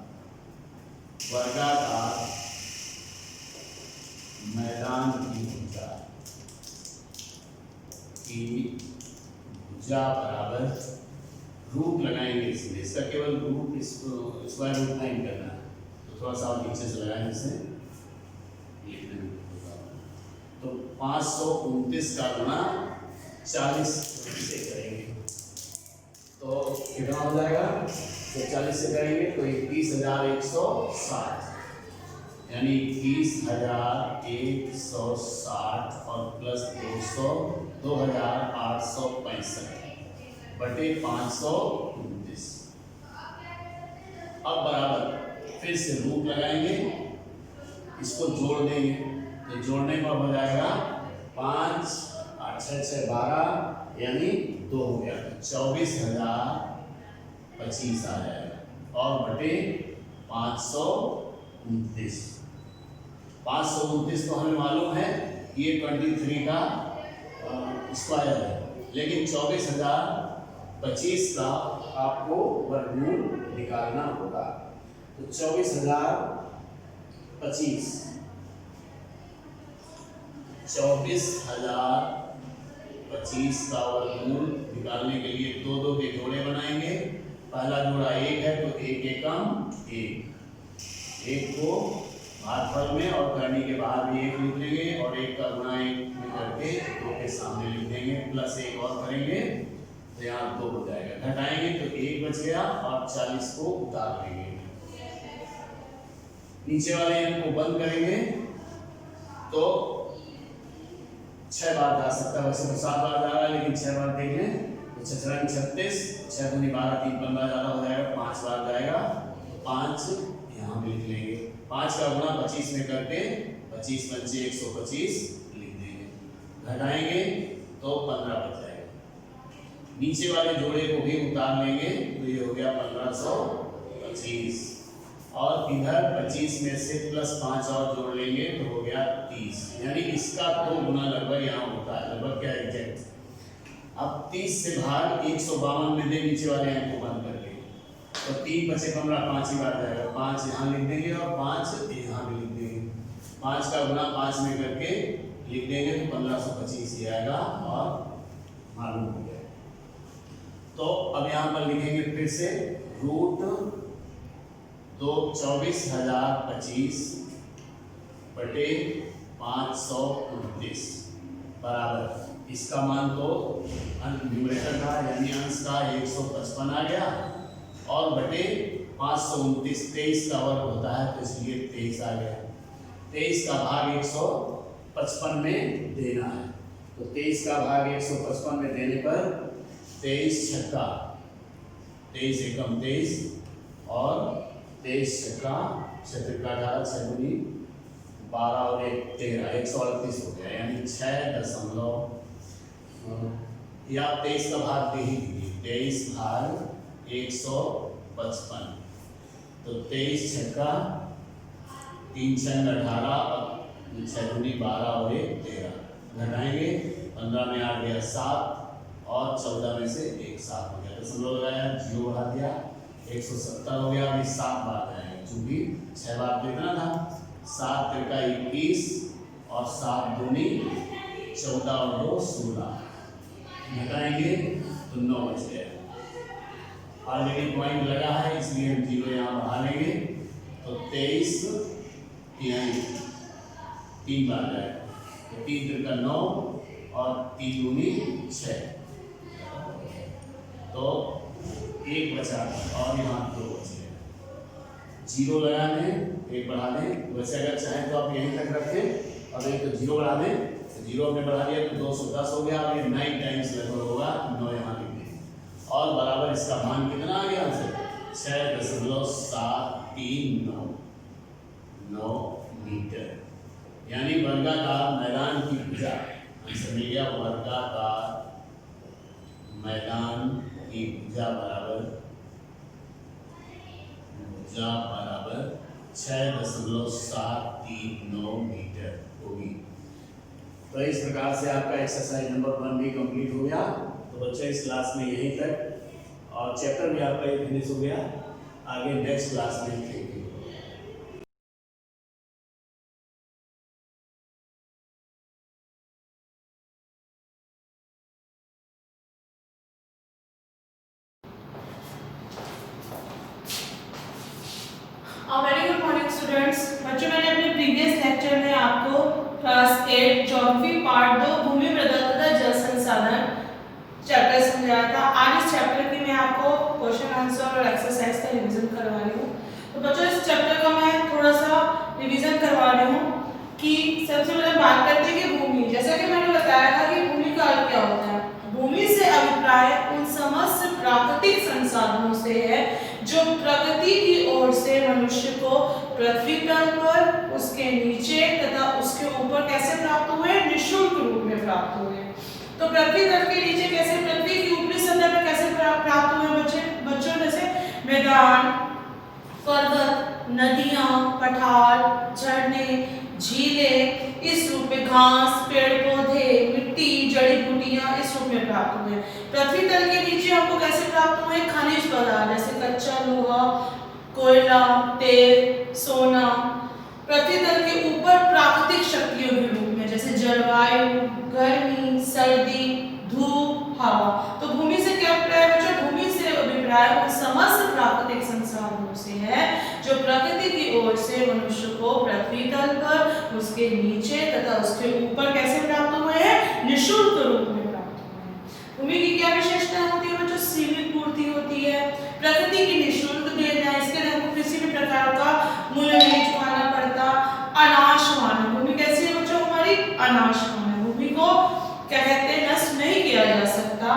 वर्गाकार मैदान की भुजा बराबर रूट लगाएंगे, इसमें इसका केवल रूट स्क्वायर रूट फाइंड करना है, तो थोड़ा सा और नीचे से लगाएंगे इसे, तो 529 का गुणा 40 से करेंगे तो कितना हो जाएगा, तो 40 से करेंगे तो 21,160, यानी 21,160 और प्लस 200 2865, बटे 529। अब बराबर फिर से रूट लगाएंगे, इसको जोड़ देंगे, तो जोड़ने पर हो जाएगा 5 8 6 6 12 यानी 2 हो गया, 24,025 आ जाएगा और बटे 529। 529 तो हमें मालूम है ये 23 का स्क्वायर है, लेकिन 24,025 का आपको वर्गमूल निकालना होगा। तो 24,025 का वर्गमूल निकालने के लिए दो दो के जोड़े बनाएंगे। पहला जोड़ा 1 है तो 1 एकम 1 को भागफल में और करनी के बाद भी 1 लिख लेंगे और 1 का गुणा 1 में करके 2 के सामने लिख देंगे, प्लस 1 और करेंगे तो यहाँ 2 हो जाएगा। घटाएंगे तो 1 बच गया और 40 को उतार लेंगे। नीचे वाले अंक को बंद करेंगे तो 6 बार जा सकता है, वैसे तो 7 बार जा रहा है लेकिन 6 बार देख लें तो 6 36 6 दूनी 12 3 15 ज्यादा हो जाएगा, 5 बार जाएगा तो 5 यहाँ भी लिख लेंगे। 5 का गुणा 25 में करके 25 पंचे 125 लिख देंगे। घटाएंगे तो 15 बच जाएगा। नीचे वाले जोड़े को भी उतार लेंगे तो ये हो गया 1525 और इधर 25 में से प्लस 5 और जोड़ लेंगे तो हो गया 30, यानी इसका 2 गुना लगभग यहाँ होता है, लगभग क्या एग्जैक्ट। अब 30 से भाग 152 में दे नीचे वाले अंक को बंद करके तो 3 बचे 15 5 ही बार जाएगा, 5 यहाँ लिख देंगे और 5 यहाँ भी लिख देंगे। 5 का गुना 5 में करके लिख देंगे तो 1525 ही आएगा और मालूम हो गया। तो अब यहाँ पर लिखेंगे फिर से रूट 24,025 बटे 529 बराबर, इसका मान तो न्यूमरेटर का यानी अंश का 155 आ गया और बटे 529 23 का वर्ग होता है तो इसलिए 23 आ गया। 23 का भाग 155 में देना है तो 23 का भाग 155 में देने पर 23 छक्का 23 एकम 23 और 23 छक्का 12 और 1 13 138 हो गया, यानी 6 या 23 का भाग दे ही दीजिए, 23 भाग 155 तो 23 छक्का 3 6 18 और 6 दूनी 12 और 1 13। घटाएंगे 15 में 8 गया 7 और 14 में से 1 7 हो गया, दशमलव लगाया 0 बढ़ा दिया 170 हो गया। अभी 7 बार जाएंगे क्योंकि 6 बार तो इतना था, 7 तिरका 21 और 7 दूनी 14 और 2 16। घटाएंगे तो 9 बच गया। ऑलरेडी पॉइंट लगा है इसलिए हम 0 यहाँ बढ़ा लेंगे तो 23 यहाँ 3 बार जाएगा तो 3 तिरका 9 और 3 दूनी 6 तो 1 बचा और यहाँ 2 बचे। 0 लगा दें 1 बढ़ा दें, वैसे अगर चाहें तो आप यहीं तक रखें और नहीं तो 0 बढ़ा दें, 0 हमने बढ़ा दिया तो 210 हो गया। अब ये 9 टाइम्स लगभग होगा, 9 यहाँ लिख दें और बराबर इसका मान कितना आ गया हमसे 6.739 मीटर, यानी वर्गाकार मैदान की भुजा हमसे मिल गया। वर्गाकार मैदान की भुजा बराबर 6.739 मीटर होगी। तो इस प्रकार से आपका एक्सरसाइज नंबर 1 भी कंप्लीट हो गया। तो बच्चे इस क्लास में यहीं तक और चैप्टर भी आपका ये फिनिश हो गया, आगे नेक्स्ट क्लास में देखेंगे। Very good morning students. बच्चों मैंने अपने प्रीवियस लेक्चर में आपको क्लास 8 ज्योग्राफी पार्ट 2 भूमि मृदा तथा जल संसाधन चैप्टर समझाया था। आज इस चैप्टर की मैं आपको क्वेश्चन आंसर और एक्सरसाइज का रिवीजन करवा रही हूँ। तो बच्चों इस चैप्टर का मैं थोड़ा सा रिवीजन करवा रही हूँ कि सबसे पहले बात करते हैं कि भूमि, जैसा कि मैंने बताया था कि भूमि का अर्थ क्या होता है। भूमि से अभिप्राय उन समस्त संसाधनों से है जो प्रकृति की ओर से मनुष्य को पृथ्वी तल पर, उसके नीचे तथा उसके ऊपर कैसे प्राप्त हुए? निःशुल्क रूप में प्राप्त हुए। तो पृथ्वी तल के नीचे कैसे, पृथ्वी की ऊपरी सतह पर कैसे प्राप्त हुए बच्चों? जैसे मैदान, पर्वत, नदियां, पठार, झरने, झीलें, इस रूप में घास, पेड़ पौधे, मिट्टी, जड़ी बूटियां इस रूप में प्राप्त हुए। पृथ्वी तल के नीचे हमको कैसे प्राप्त हुए? खनिज पदार्थ जैसे कच्चा लोहा, कोयला, तेल, सोना। पृथ्वी तल के ऊपर प्राकृतिक शक्तियों के रूप में जैसे जलवायु, गर्मी, सर्दी, धूप, हवा। तो भूमि से क्या अभिप्राय बच्चों? भूमि से अभिप्राय उन समस्त प्राकृतिक संसाधनों से है जो प्रकृति की ओर से मनुष्य को पृथ्वी तल पर, उसके नीचे तथा उसके ऊपर कैसे प्राप्त हुए हैं? निःशुल्क रूप में प्राप्त हुए हैं। भूमि की क्या विशेषताएं होती है बच्चों? सीमित पूर्ति होती है, प्रकृति की निःशुल्क देन है, इसके लिए हमको किसी भी प्रकार का मूल्य नहीं चुकाना पड़ता। अनाशवान, भूमि कैसी है बच्चों? हमारी अनाशवान है, भूमि को क्या कहते हैं? नष्ट नहीं किया जा सकता।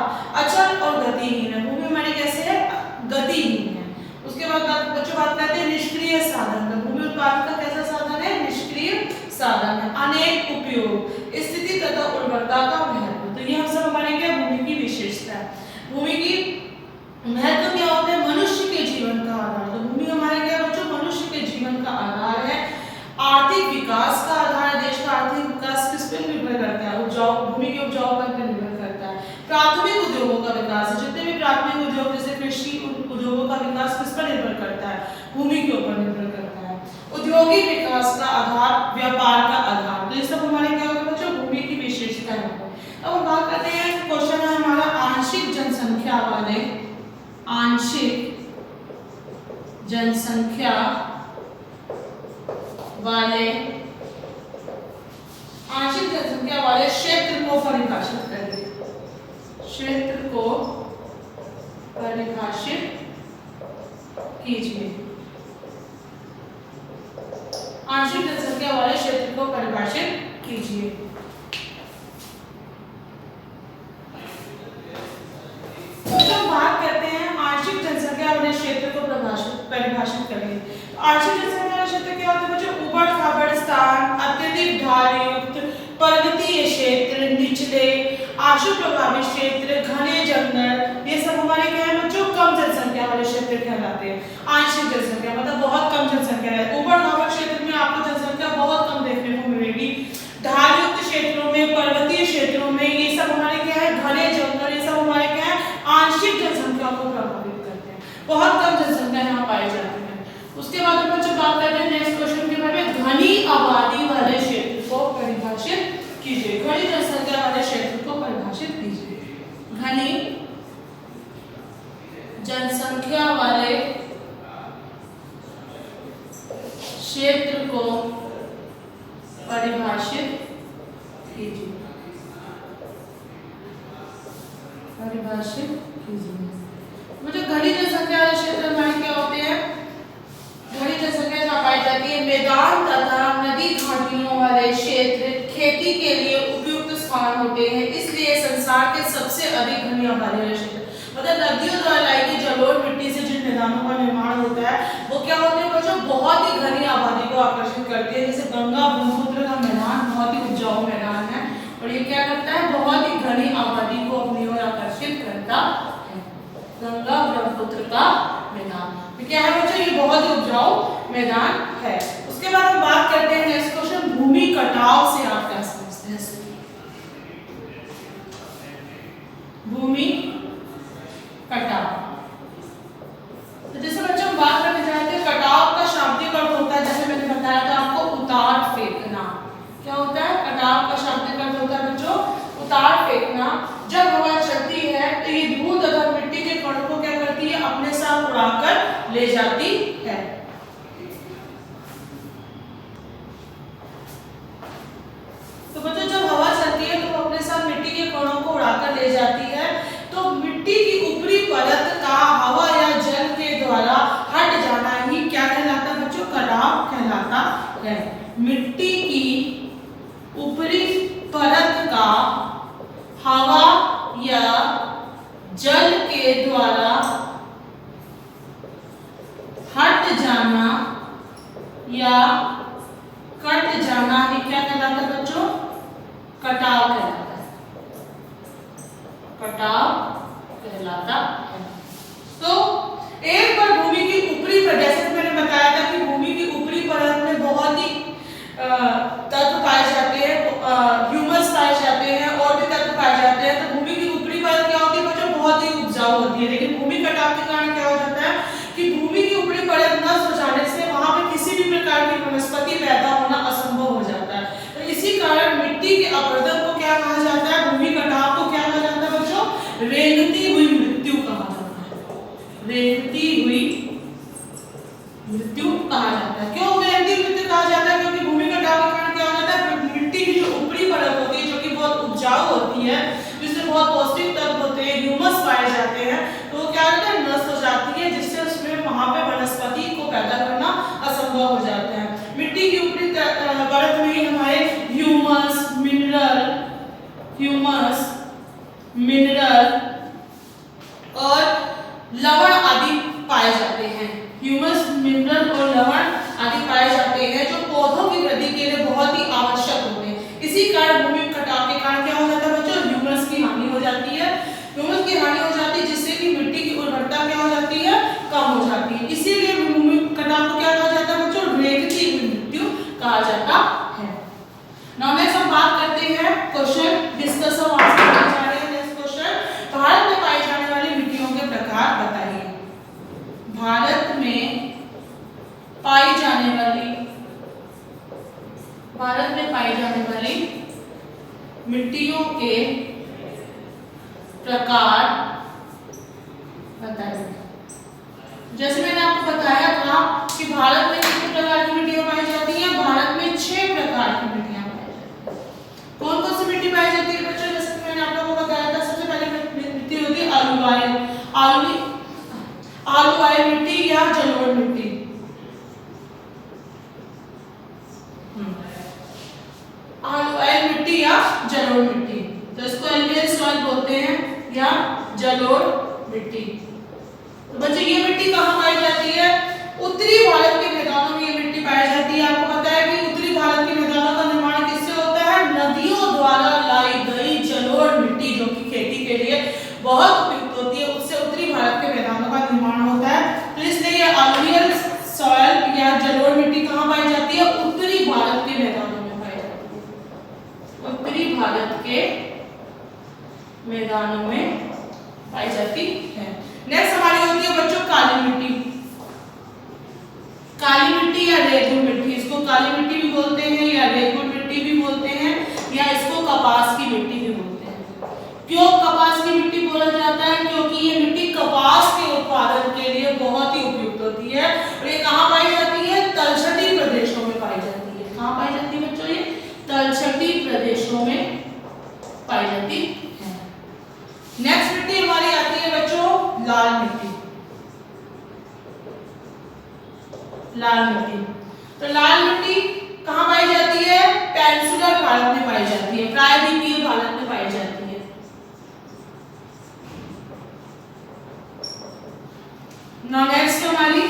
अचल और गतिहीन है, भूमि हमारी कैसे है? गतिहीन है। उसके बाद बच्चों बात करते हैं निष्क्रिय साधन। तो भूमि उत्पादन का कैसा साधन है? निष्क्रिय साधन है। अनेक उपयोग, स्थिति तथा उर्वरता का महत्व। तो ये हम सब हमारे क्या भूमि की विशेषता है। भूमि की महत्व क्या होता है? मनुष्य के जीवन का आधार। तो भूमि हमारे क्या बच्चों? मनुष्य के जीवन का आधार है, आर्थिक विकास का आधार है। देश का आर्थिक विकास किस पर निर्भर करता है? उपजाऊ, भूमि के उपजाऊपन पर निर्भर करता है। प्राथमिक उद्योगों का विकास, जितने भी प्राथमिक उद्योग जैसे कृषि उद्योगों का विकास किस पर निर्भर करता है? भूमि के ऊपर निर्भर करता है। औद्योगिक विकास का आधार, व्यापार का आधार। तो ये सब हमारे क्या होगा बच्चों? भूमि की विशेषताएं होगी। अब हम बात करते हैं, क्वेश्चन है हमारा आंशिक जनसंख्या वाले, आंशिक जनसंख्या वाले क्षेत्र को परिभाषित करिए। क्षेत्र को परिभाषित कीजिए। आंशिक जनसंख्या वाले क्षेत्र को परिभाषित कीजिए। तो जब बात करते हैं आंशिक जनसंख्या वाले क्षेत्र को परिभाषित करेंगे, तो आंशिक जनसंख्या वाला क्षेत्र क्या होता है बच्चों? उबड़ खाबड़ स्थान, अत्यधिक ढालयुक्त पर्वतीय क्षेत्र, निचले आशु प्रभावित क्षेत्र, घने जंगल, ये सब हमारे क्या है बच्चों? कम जनसंख्या वाले क्षेत्र कहलाते हैं। आंशिक जनसंख्या मतलब बहुत कम जनसंख्या है। उबड़ खाबड़ क्षेत्र में आपको जनसंख्या बहुत कम देखने को मिलेगी। ढालयुक्त क्षेत्रों में, पर्वतीय क्षेत्रों में, ये सब हमारे क्या है? घने जंगल, ये सब हमारे क्या है? आंशिक जनसंख्या को प्रभावित करते हैं। बहुत कम जनसंख्या यहाँ पाई जाती है। उसके बाद हम बच्चों बात करते हैं नेक्स्ट क्वेश्चन के बारे में, घनी आबादी वाले क्षेत्र को परिभाषित कीजिए। घनी जनसंख्या वाले क्षेत्र को परिभाषित कीजिए। घनी जनसंख्या वाले क्षेत्र को परिभाषित कीजिए। परिभाषित कीजिए। मुझे घनी जनसंख्या वाले क्षेत्र हमारे क्या होते हैं? घनी जनसंख्या जहाँ पाई जाती है, मैदान तथा नदी घाटियों वाले क्षेत्र खेती के लिए उपयुक्त स्थान होते हैं, इसलिए संसार के सबसे अधिक घनी आबादी वाले क्षेत्र, मतलब नदियों द्वारा लाई गई जलोढ़ मिट्टी से जिन मैदानों का निर्माण होता है वो क्या होते हैं बच्चों? बहुत ही घनी आबादी को आकर्षित करते हैं। जैसे गंगा ब्रह्मपुत्र का मैदान बहुत ही उपजाऊ मैदान है और ये क्या करता है? बहुत ही घनी आबादी को अपनी ओर आकर्षित करता है। गंगा ब्रह्मपुत्र का मैदान क्या है बच्चों? ये बहुत ही उपजाऊ मैदान है। उसके बाद हम बात करते हैं नेक्स्ट क्वेश्चन, भूमि कटाव से आप क्या समझते हैं? भूमि कटाव, तो जैसे बच्चों हम बात करने जाते हैं, कटाव का शाब्दिक अर्थ होता है, जैसे मैंने बताया था आपको, उतार फेंकना। क्या होता है? कटाव का शाब्दिक अर्थ होता है बच्चों उतार फेंकना। जब हवा चलती है तो ये धूल तथा मिट्टी के कणों को क्या करती है? अपने साथ उड़ाकर ले जाती है। तो बच्चों जब हवा चलती है तो वो अपने साथ मिट्टी के कणों को उड़ाकर ले जाती है। तो मिट्टी की ऊपरी परत का हवा या जल के द्वारा हट जाना ही क्या कहलाता है बच्चों? कटाव कहलाता है। मिट्टी की ऊपरी परत का हवा या जल के द्वारा या कट जाना ही क्या कहलाता है बच्चों? कटाव कहलाता है। कटाव कहलाता है। तो एक बार भूमि की ऊपरी परत, जैसे मैंने बताया था कि भूमि की ऊपरी परत में बहुत ही तत्व पाए जाते हैं, ह्यूमस पाए जाते हैं और भी तत्व पाए जाते हैं। तो भूमि की ऊपरी परत क्या होती है बच्चों? बहुत ही उपजाऊ होती है। लेकिन भूमि कटाव के कारण क्या हो जाता है कि भूमि की ऊपरी परत नष्ट हो जाने से वहां पे किसी भी प्रकार की वनस्पति पैदा होना असंभव हो जाता है। तो इसी कारण मिट्टी के अपरदन को क्या कहा जाता है? भूमि कटाव को क्या कहा जाता है बच्चों? रेंगती हुई मृत्यु कहा जाता है। रेंगती हुई मृत्यु कहा जाता है। क्यों रेंगती हुई मृत्यु कहा जाता है? क्योंकि भूमि कटाव के कारण क्या हो जाता है? मिट्टी की जो ऊपरी परत होती है, जो कि बहुत उपजाऊ होती है, जिसमें बहुत पौष्टिक तत्व होते हैं, ह्यूमस पाए जाते हैं, तो वो क्या होता है? नष्ट हो जाती है, जिससे उसमें वहां पे वनस्पति को पैदा करना असंभव हो जाता है। मिट्टी की ऊपरी परत में ही हमारे ह्यूमस, मिनरल और लवण आदि पाए जाते हैं। ह्यूमस, मिनरल और लवण आदि पाए जाते हैं जो पौधों की वृद्धि के लिए बहुत ही आवश्यक होते हैं। इसी कारण भूमि कटाव के कारण क्या हो जाता है बच्चों? ह्यूमस की हानि हो जाती है। ह्यूमस की हानि हो जाती है, जिससे कि मिट्टी की उर्वरता क्या हो जाती है? कम हो जाती है। इसीलिए भूमि कटाव को क्या कहा जाता है बच्चों? रेंगती हुई मृत्यु कहा जाता है। नाउ नेक्स्ट हम बात करते हैं क्वेश्चन डिस्कस ऑफ आंसर करने जा रहे हैं। नेक्स्ट क्वेश्चन, भारत में पाई जाने वाली मिट्टियों के प्रकार बताइए। भारत में पाई जाने वाली मिट्टियों के प्रकार बताइए। जैसे मैंने आपको बताया था कि भारत में कितने प्रकार की मिट्टियां पाई जाती हैं? भारत में 6 प्रकार की मिट्टियां पाई जाती हैं। कौन कौन सी मिट्टी पाई जाती है बच्चों? जैसे कि मैंने आप लोगों को बताया था, सबसे पहले मिट्टी होती है आलूवाई मिट्टी या जलोढ़ मिट्टी। आलूवाई मिट्टी या जलोढ़ मिट्टी, तो इसको एल्यूवियल सॉइल बोलते हैं या जलोढ़ मिट्टी। तो बच्चों ये मिट्टी कहाँ पाई जाती है? उत्तरी भारत के मैदानों में ये मिट्टी पाई जाती है। आपको पता है कि उत्तरी भारत के मैदानों का निर्माण किससे होता है? नदियों द्वारा लाई गई जलोढ़ मिट्टी, जो कि खेती के लिए बहुत उपयुक्त होती है, उससे उत्तरी भारत के मैदानों का निर्माण होता है। तो इसलिए ये एल्यूवियल सॉइल या जलोढ़ मिट्टी कहाँ पाई जाती है? उत्तरी भारत के मैदानों में पाई जाती है। उत्तरी भारत के मैदानों में पाई जाती है। नेक्स्ट हमारी होती है बच्चों काली मिट्टी। काली मिट्टी या रेगुल मिट्टी, इसको काली मिट्टी भी बोलते हैं या रेगुल मिट्टी भी बोलते हैं या इसको कपास की मिट्टी भी बोलते हैं। क्यों कपास की मिट्टी बोला जाता है? क्योंकि ये मिट्टी कपास के उत्पादन के लिए बहुत ही उपयुक्त होती है। और ये कहाँ पाई जाती है? तलछटी प्रदेशों में पाई जाती है। कहाँ पाई जाती है बच्चों? ये तलछटी प्रदेशों में पाई जाती है। नेक्स्ट मिट्टी हमारी आती है बच्चों लाल मिट्टी। लाल मिट्टी, तो लाल मिट्टी कहाँ पाई जाती है? पेनिनसुलर भारत में पाई जाती है, प्रायद्वीपीय भारत में पाई जाती है। नाउ नेक्स्ट हमारी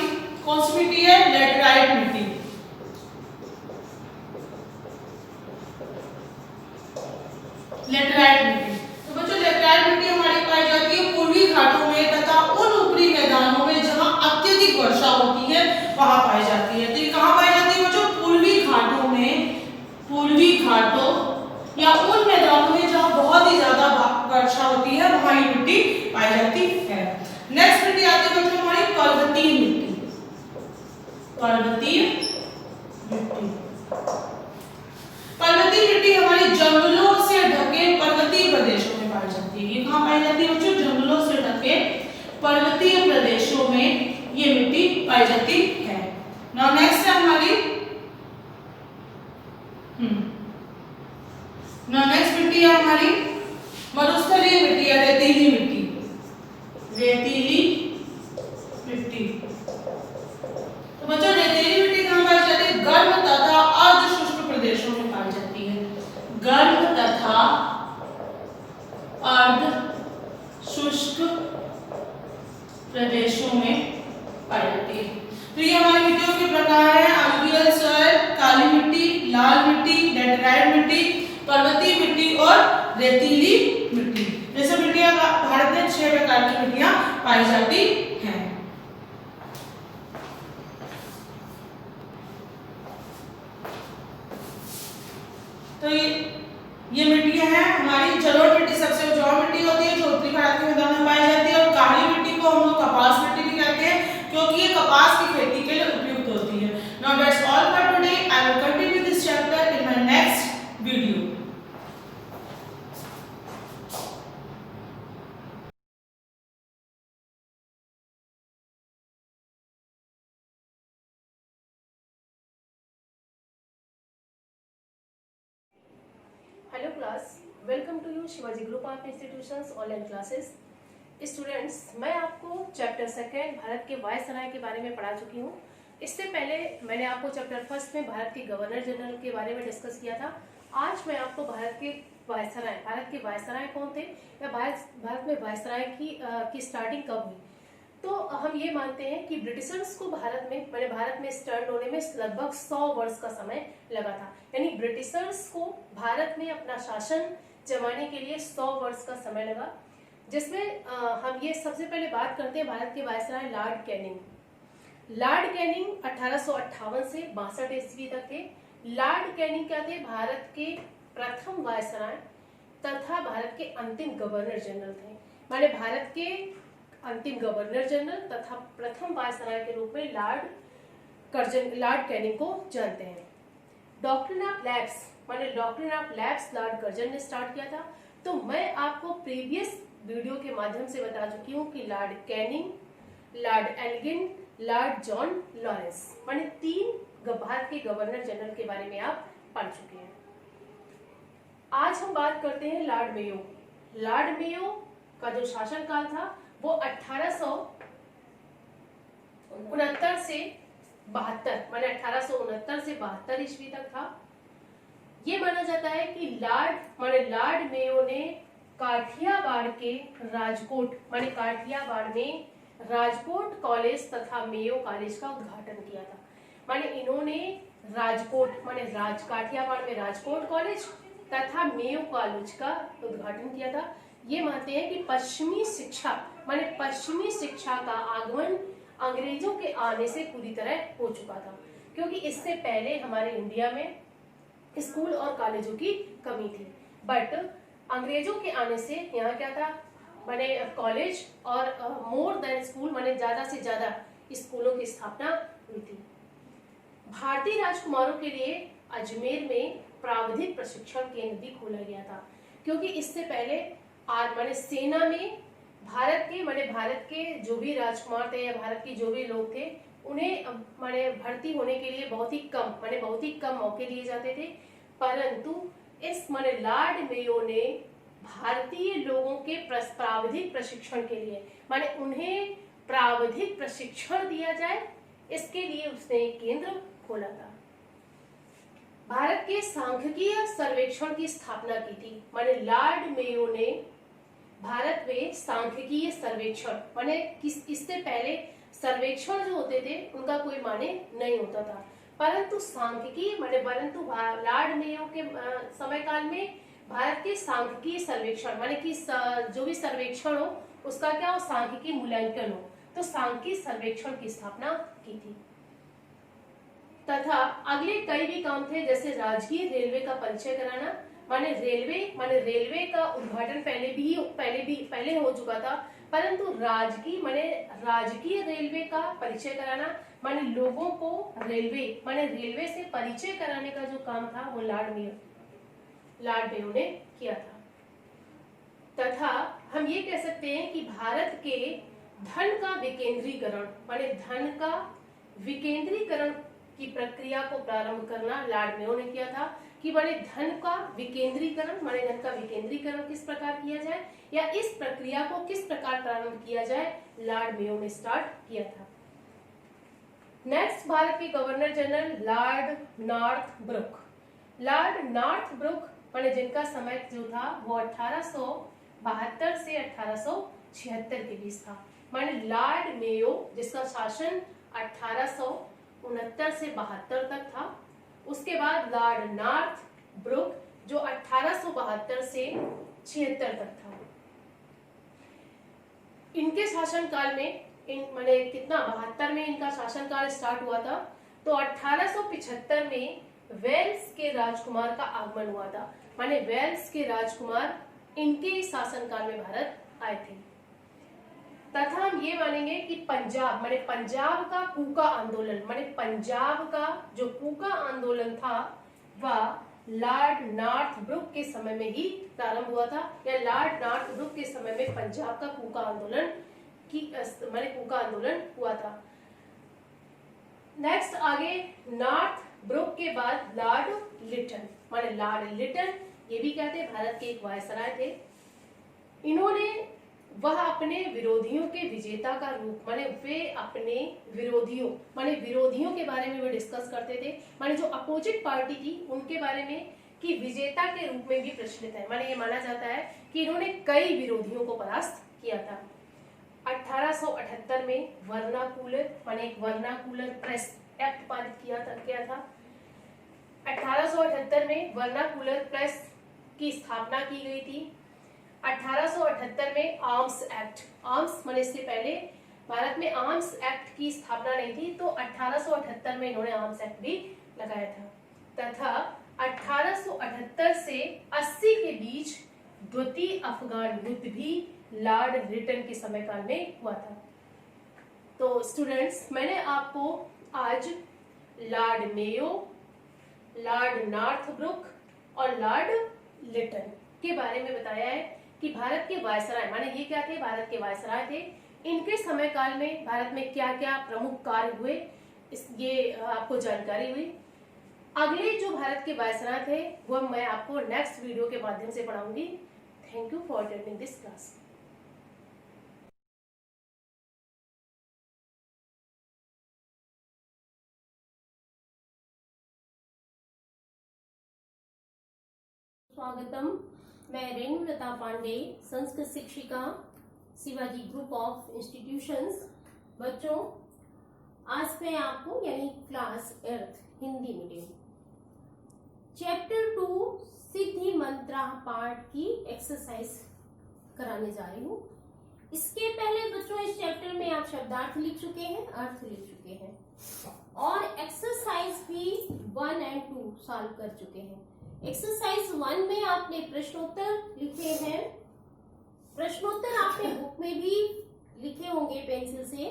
कौन सी मिट्टी है? लेटराइट मिट्टी। लेटराइट मिट्टी, तो बच्चों लेटराइट मिट्टी हमारी पाई जाती है पूर्वी घाटों में तथा उन ऊपरी मैदानों में जहां अत्यधिक वर्षा होती है, वहां पाई जाती है। तो ये कहां पाई जाती है बच्चों? पूर्वी घाटों में, पूर्वी घाटों या उन मैदानों में जहां बहुत ही ज्यादा वर्षा होती है, वहां ये मिट्टी पाई जाती है। नेक्स्ट मिट्टी आती है बच्चों हमारी पर्वतीय मिट्टी। पर्वतीय मिट्टी, पर्वतीय मिट्टी हमारी जंगलों से ढके पर्वतीय प्रदेशों में पाई जाती है। ये कहां पाई जाती है बच्चों? जंगलों से ढके पर्वतीय प्रदेशों में ये मिट्टी पाई जाती है। नाउ नेक्स्ट है हमारी नेक्स्ट मिट्टी है हमारी मरुस्थलीय मिट्टी या रेतीली मिट्टी। रेतीली मिट्टी, तो बच्चों रेतीली मिट्टी कहां पाई जाती है? गर्म तथा अर्ध शुष्क प्रदेशों में पाई जाती है। गर्म तथा अर्ध शुष्क प्रदेशों में पाई जाती है। तो ये हमारी मिट्टियों के प्रकार है। एल्यूवियल लाल मिट्टी, लैटेराइट मिट्टी, पर्वतीय मिट्टी और रेतीली मिट्टी। जैसे मिट्टियां भारत में 6 प्रकार की मिट्टियां पाई जाती हैं। तो ये मिट्टियां हैं हमारी। जलोढ़ मिट्टी सबसे उपजाऊ मिट्टी होती है जो उत्तरी भारत के मैदानों में पाई जाती है। और काली मिट्टी को हम लोग कपास मिट्टी भी कहते हैं क्योंकि ये कपास की खेती के लिए उपयुक्त होती है। Now that's all for today. I will continue this chapter in my next video. Hello class, welcome to you Shivaji group of institutions online classes. Students, मैं आपको चैप्टर सेकेंड भारत के वायसराय के बारे में पढ़ा चुकी हूँ। इससे पहले मैंने आपको चैप्टर फर्स्ट में भारत के गवर्नर जनरल के बारे में डिस्कस किया था। आज मैं आपको भारत के वायसराय कौन थे या भारत में वायसराय की स्टार्टिंग कब हुई। तो हम ये मानते हैं कि ब्रिटिशर्स को भारत में स्टार्ट होने में लगभग 100 वर्ष का समय लगा था। यानी ब्रिटिशर्स को भारत में अपना शासन जमाने के लिए 100 वर्ष का समय लगा, जिसमें हम ये सबसे पहले बात करते हैं भारत के वायसराय लॉर्ड कैनिंग 1858 से 62 ईस्वी तक थे। लॉर्ड कैनिंग क्या थे? भारत के प्रथम वायसराय तथा भारत के अंतिम गवर्नर जनरल थे। माने भारत के अंतिम गवर्नर जनरल तथा प्रथम वायसराय के रूप में लॉर्ड कैनिंग को जानते हैं। Doctrine of lapse Lord Curzon ने स्टार्ट किया था। तो मैं आपको प्रीवियस वीडियो के माध्यम से बता चुकी हूँ कि Lord Canning, Lord Elgin, Lord John Lawrence माने 3 भारत के गवर्नर जनरल के बारे में आप पढ़ चुके हैं। आज हम बात करते हैं लॉर्ड मेयो। लॉर्ड मेयो का जो शासनकाल था वो 1869 से 72 माने 1869 से 72 ईस्वी तक था। ये माना जाता है कि लॉर्ड मेयो ने काठियावाड़ में राजकोट कॉलेज तथा मेयो कॉलेज का उद्घाटन किया था। माने इन्होंने काठियावाड़ में राजकोट कॉलेज तथा मेयो कॉलेज का उद्घाटन किया था। ये मानते हैं कि पश्चिमी शिक्षा का आगमन अंग्रेजों के आने से पूरी तरह हो चुका था, क्योंकि इससे पहले हमारे इंडिया में स्कूल और कॉलेजों की कमी थी। बट अंग्रेजों के आने से यहाँ क्या था, माने कॉलेज और मोर देन स्कूल माने ज्यादा से ज्यादा स्कूलों की स्थापना हुई थी। भारतीय राजकुमारों के लिए अजमेर में प्राविधिक प्रशिक्षण केंद्र भी खोला गया था, क्योंकि इससे पहले माने सेना में भारत के जो भी राजकुमार थे या भारत के जो भी लोग थे उन्हें माने भर्ती होने के लिए बहुत ही कम मौके दिए जाते थे। परंतु इस लॉर्ड मेयो ने भारतीय लोगों के प्राविधिक प्रशिक्षण के लिए माने उन्हें प्राविधिक प्रशिक्षण दिया जाए, इसके लिए उसने एक केंद्र खोला था। भारत के सांख्यिकीय सर्वेक्षण की स्थापना की थी। माने लॉर्ड मेयो ने भारत में सांख्यिकीय सर्वेक्षण माने इससे पहले सर्वेक्षण जो होते थे उनका कोई माने नहीं होता था, परंतु लॉर्ड मेयो के समय काल में भारत के सांख्यिकीय सर्वेक्षण माने कि जो भी सर्वेक्षण हो उसका क्या हो, सांख्यिकीय मूल्यांकन हो, तो सांख्यिकीय सर्वेक्षण की स्थापना की थी। तथा अगले कई भी काम थे, जैसे राजकीय रेलवे का परिचय कराना। माने रेलवे का उद्घाटन पहले हो चुका था, परंतु राजकीय रेलवे का परिचय कराना माने लोगों को रेलवे से परिचय कराने का जो काम था वो लॉर्ड मेयो ने किया था। तथा हम ये कह सकते हैं कि भारत के धन का विकेंद्रीकरण की प्रक्रिया को प्रारंभ करना लॉर्ड मेयो ने किया था। कि धन का विकेंद्रीकरण किस प्रकार किया जाए या इस प्रक्रिया को किस प्रकार प्रारंभ किया जाए, लॉर्ड मेयो ने स्टार्ट किया था। नेक्स्ट भारत के governor general Lord Northbrook जिनका समय जो था वो 1872 से 1876 के बीच था। लॉर्ड मेयो जिसका शासन 1869 से 72 तक था, उसके बाद लॉर्ड नॉर्थ ब्रुक जो 1872 से 76 तक था। इनके शासनकाल में माने कितना 72 में इनका शासनकाल स्टार्ट हुआ था, तो 1875 में वेल्स के राजकुमार का आगमन हुआ था। माने वेल्स के राजकुमार इनके शासनकाल में भारत आए थे। तथा हम ये मानेंगे कि पंजाब माने पंजाब का कूका आंदोलन, माने पंजाब का जो कूका आंदोलन था वह लॉर्ड नॉर्थ ब्रुक के समय में ही प्रारंभ हुआ था, या लॉर्ड नॉर्थ ब्रुक के समय में पंजाब का कूका आंदोलन माने कूका आंदोलन हुआ था। नेक्स्ट आगे नॉर्थ ब्रुक के बाद लॉर्ड लिटन, माने लॉर्ड लिटन ये भी कहते हैं भारत के एक वायसराय थे। इन्होंने वह अपने विरोधियों के विजेता का रूप, माने वे अपने विरोधियों माने विरोधियों के बारे में वे डिस्कस करते थे, माने जो अपोजिट पार्टी थी उनके बारे में कि विजेता के रूप में भी प्रचलित है। माने ये माना जाता है कि इन्होंने कई विरोधियों को परास्त किया था। 1878 में वर्नाकुलर माने एक वर्नाकुलर प्रेस एक्ट पारित किया था। 1878 में वर्नाकुलर प्रेस की स्थापना की गई थी। 1878 में आर्म्स एक्ट, आर्म्स माने इससे पहले भारत में आर्म्स एक्ट की स्थापना नहीं थी, तो 1878 में इन्होंने आर्म्स एक्ट भी लगाया था। तथा 1878 से 80 के बीच द्वितीय अफगान युद्ध भी लॉर्ड लिटन के समय काल में हुआ था। तो स्टूडेंट्स, मैंने आपको आज Lord Mayo, Lord Northbrook और लॉर्ड लिटन के बारे में बताया है कि भारत के वायसराय माने ये क्या थे, भारत के वायसराय थे। इनके समय काल में भारत में क्या क्या प्रमुख कार्य हुए ये आपको जानकारी हुई। अगले जो भारत के वायसराय थे वो मैं आपको नेक्स्ट वीडियो के माध्यम से पढ़ाऊंगी। Thank you for attending this class. स्वागतम, मैं रेणुलता पांडे, संस्कृत शिक्षिका, शिवाजी ग्रुप ऑफ इंस्टीट्यूशंस। बच्चों, आज मैं आपको यानी क्लास 8 हिंदी मीडियम चैप्टर 2 सिद्धि मंत्रा पाठ की एक्सरसाइज कराने जा रही हूँ। इसके पहले बच्चों इस चैप्टर में आप शब्दार्थ लिख चुके हैं, अर्थ लिख चुके हैं और एक्सरसाइज भी 1 और 2 सॉल्व कर चुके हैं। एक्सरसाइज 1 में आपने प्रश्नोत्तर लिखे हैं। प्रश्नोत्तर आपने बुक में भी लिखे होंगे पेंसिल से,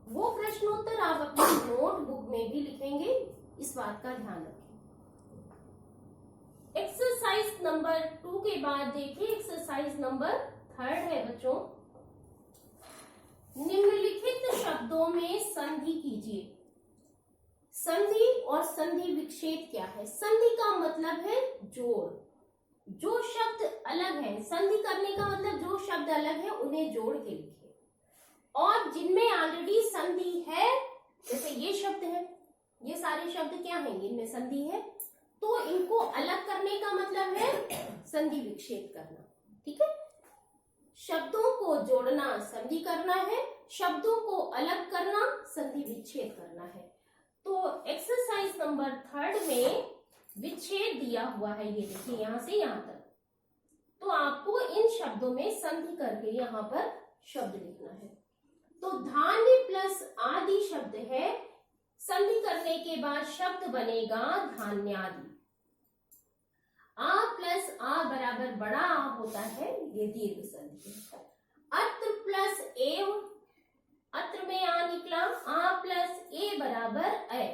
वो प्रश्नोत्तर आप अपनी नोटबुक में भी लिखेंगे, इस बात का ध्यान रखें। एक्सरसाइज नंबर 2 के बाद देखिए एक्सरसाइज नंबर 3 है बच्चों। निम्नलिखित शब्दों में संधि कीजिए। संधि और संधि विच्छेद क्या है? संधि का मतलब है जोड़। जो शब्द अलग है, संधि करने का मतलब जो शब्द अलग है उन्हें जोड़ के लिखे, और जिनमें ऑलरेडी संधि है, जैसे ये शब्द है, ये सारे शब्द क्या हैं, इनमें संधि है, तो इनको अलग करने का मतलब है संधि विच्छेद करना। ठीक है, शब्दों को जोड़ना संधि करना है, शब्दों को अलग करना संधि विच्छेद करना है। तो एक्सरसाइज नंबर 3 में विच्छेद दिया हुआ है, ये देखिए यहां से यहां तक। तो आपको इन शब्दों में संधि करके यहां पर शब्द लिखना है। तो धान्य प्लस आदि शब्द है, संधि करने के बाद शब्द बनेगा धान्यादि। आ प्लस आ बराबर बड़ा आ होता है, ये दीर्घ संधि है। अत्र प्लस एव, अत्र में आ निकला, आ प्लस ए बराबर ए,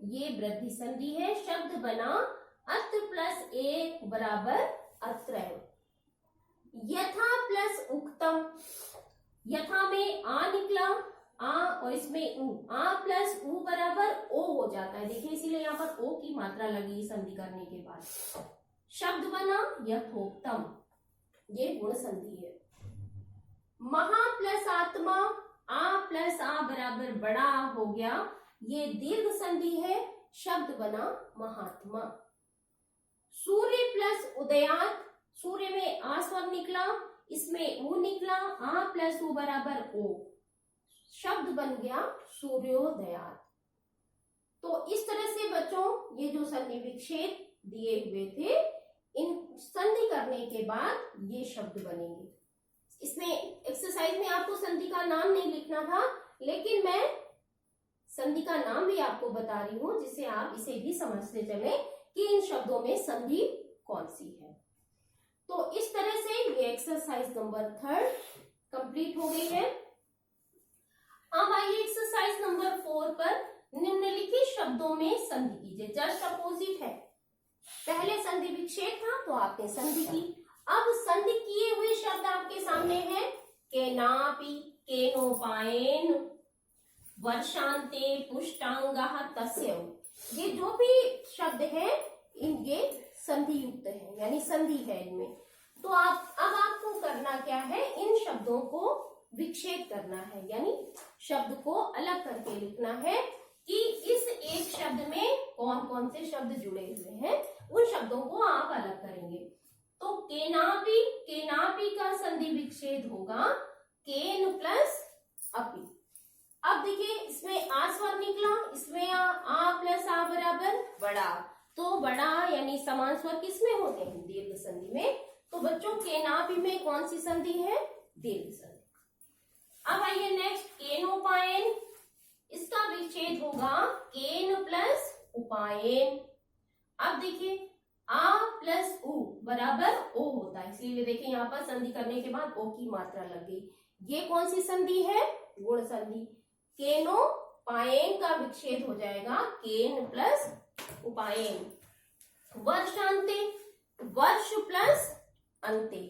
ये वृद्धि संधि है, शब्द बना अत्र प्लस ए बराबर अत्र। यथा प्लस उक्तम, यथा में आ निकला, आ और इसमें उ, आ प्लस उ बराबर ओ हो जाता है, देखिए इसीलिए यहाँ पर ओ की मात्रा लगी संधि करने के बाद। शब्द बना यथोक्तम, ये गुण संधि है। महा प्लस आत्मा, आ प्लस आ बराबर बड़ा हो गया, ये दीर्घ संधि है, शब्द बना महात्मा। सूर्य प्लस उदयात, सूर्य में आ स्वर निकला, इसमें उ निकला, आ प्लस उ बराबर ओ, शब्द बन गया सूर्योदयात। तो इस तरह से बच्चों ये जो संधि विच्छेद दिए हुए थे, इन संधि करने के बाद ये शब्द बनेंगे। इसमें एक्सरसाइज में आपको संधि का नाम नहीं लिखना था, लेकिन मैं संधि का नाम भी आपको बता रही हूँ जिससे आप इसे भी समझते चले कि इन शब्दों में संधि कौन सी है। तो इस तरह से ये एक्सरसाइज नंबर 3 कंप्लीट हो गई है। अब आइए एक्सरसाइज नंबर 4 पर निम्नलिखित शब्दों में संधि कीजिए। जस्ट अपोजिट है, पहले संधि विच्छेद था तो आपने संधि की, अब संधि किए हुए शब्द आपके सामने हैं। केनापि, केनोपायेन, वर्षांते, पुष्टांगः, तस्यौ। ये जो भी शब्द है इनके संधि युक्त है, यानी संधि है इनमें। तो अब आपको करना क्या है, इन शब्दों को विच्छेद करना है, यानी शब्द को अलग करके लिखना है कि इस एक शब्द में कौन कौन से शब्द जुड़े हुए हैं, उन शब्दों को आप अलग करेंगे। तो केनापि, केनापि का संधि विच्छेद होगा केन प्लस अपि। अब देखिए इसमें आ स्वर निकला, इसमें आ प्लस आ बराबर बड़ा, तो बड़ा यानी समान स्वर किसमें होते हैं, दीर्घ संधि में। तो बच्चों केनापि में कौन सी संधि है, दीर्घ संधि। अब आइए नेक्स्ट केनोपायेन, इसका विच्छेद होगा केन प्लस उपायेन। अब देखिए आ प्लस उ बराबर ओ होता है, इसलिए देखिए यहाँ पर संधि करने के बाद ओ की मात्रा लग गई। ये कौन सी संधि है, गुण संधि। केनो पायेन का विच्छेद हो जाएगा केन प्लस उपायेन। वर्षांते, वर्ष प्लस अंते।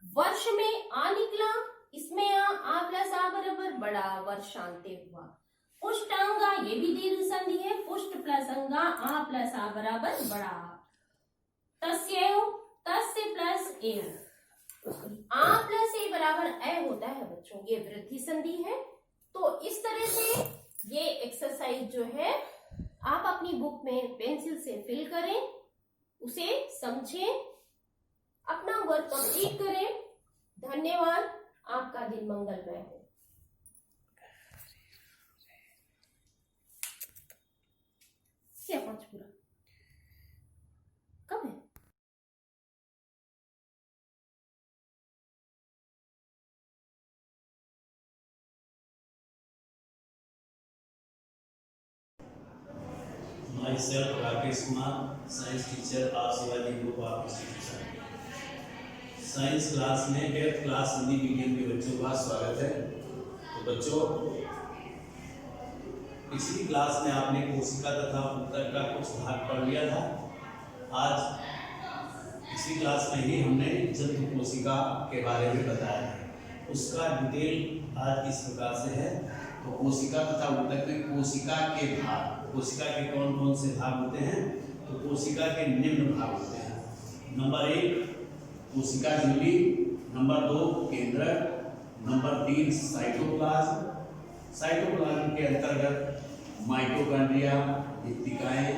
वर्ष में आ निकला, इसमें आ प्लस आ बराबर बड़ा, वर्षांते हुआ। पुष्टांगा, ये भी दीर्घ संधि है, पुष्ट प्लस अंगा, आ प्लस आ बराबर बड़ा। तस्यैव, तस्य प्लस एव, आ प्लस ए बराबर ए होता है बच्चों, ये वृद्धि संधि है। तो इस तरह से ये एक्सरसाइज जो है आप अपनी बुक में पेंसिल से फिल करें, उसे समझें, अपना वर्क कंप्लीट करें। धन्यवाद, आपका दिन मंगलमय हो। क्या 5 पूरा कब है? Myself Rakesh Kumar, science teacher of Shivaji Group of Institution. Science class में 8th क्लास हिंदी मीडियम के बच्चों का स्वागत है। तो बच्चों, पिछली क्लास में आपने कोशिका तथा उत्तर का कुछ भाग पढ़ लिया था। आज पिछली क्लास में ही हमने जंतु कोशिका के बारे में बताया है, उसका डिटेल आज इस प्रकार से है। तो कोशिका तथा उत्तर में कोशिका के भाग, कोशिका के कौन कौन से भाग होते हैं, तो कोशिका के निम्न भाग होते हैं। नंबर 1 कोशिका झिल्ली, नंबर 2 केंद्रक, नंबर 3 साइटोप्लाज्म, साइटोप्लाज्म के अंतर्गत माइटोकॉन्ड्रिया, भित्तिकाएं,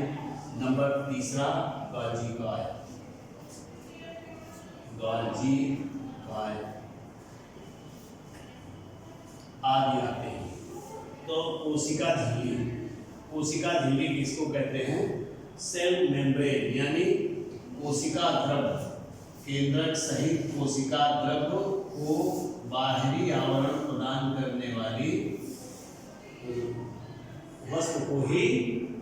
नंबर 3 गोल्गी काय, गोल्गी काय आदि आते हैं। तो कोशिका झिल्ली, कोशिका झिल्ली किसको कहते हैं, सेल मेम्ब्रेन यानी कोशिका द्रव्य, केंद्रक सहित कोशिका द्रव्य को बाहरी आवरण प्रदान करने वाली वस्तु को ही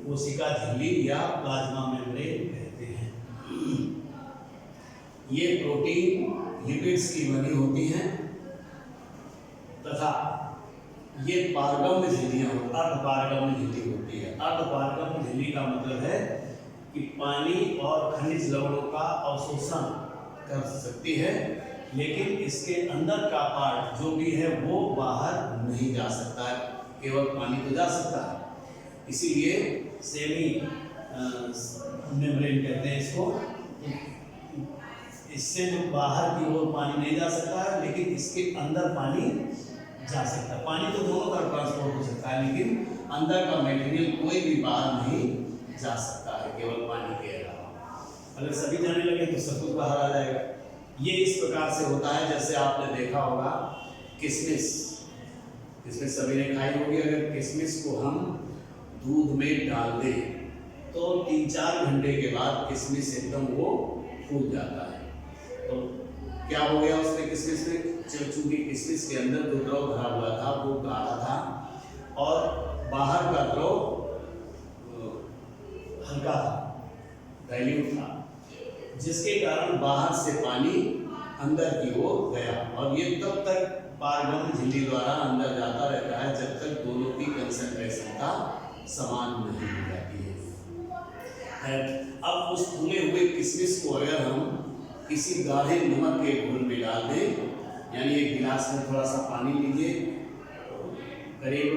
कोशिका झिल्ली या प्लाज्मा मेम्ब्रेन कहते हैं। ये प्रोटीन लिपिड्स की बनी होती हैं तथा ये पारगम्य झिल्लियां, अर्धपारगम्य झिल्ली होती है। अर्धपारगम्य झिल्ली का मतलब है कि पानी और खनिज लवणों का अवशोषण कर सकती है, लेकिन इसके अंदर का पार्ट जो भी है वो बाहर नहीं जा सकता है, केवल पानी तो जा सकता है। इसीलिए सेमी मेम्ब्रेन कहते हैं इसको। इससे जो बाहर की ओर पानी नहीं जा सकता है, लेकिन इसके अंदर पानी जा सकता है। पानी तो दोनों तरफ ट्रांसपोर्ट हो सकता है, लेकिन अंदर का मटेरियल कोई भी बाहर नहीं जा सकता है, केवल पानी के अलावा। अगर सभी जाने लगे तो सब कुछ बाहर आ जाएगा। ये इस प्रकार से होता है, जैसे आपने देखा होगा किशमिश, किशमिश सभी ने खाई होगी। अगर किशमिश को हम दूध में डाल दें तो 3-4 घंटे के बाद किशमिश एकदम वो फूल जाता है। तो क्या हो गया उसमें किशमिश में, चूंकि किशमिश के अंदर जो द्रव भरा हुआ था वो गाढ़ा था और बाहर का द्रव हल्का था, डाइल्यूट था, जिसके कारण बाहर से पानी अंदर की ओर गया और ये तब तक पारगमन झिल्ली द्वारा अंदर जाता रहता है जब तक दोनों की कंसंट्रेशन समान नहीं हो जाती है। अब उस फूले हुए किशमिश को अगर हम किसी गाढ़े नमक के घोल में डाल दें, यानी एक गिलास में थोड़ा सा पानी लीजिए, करीब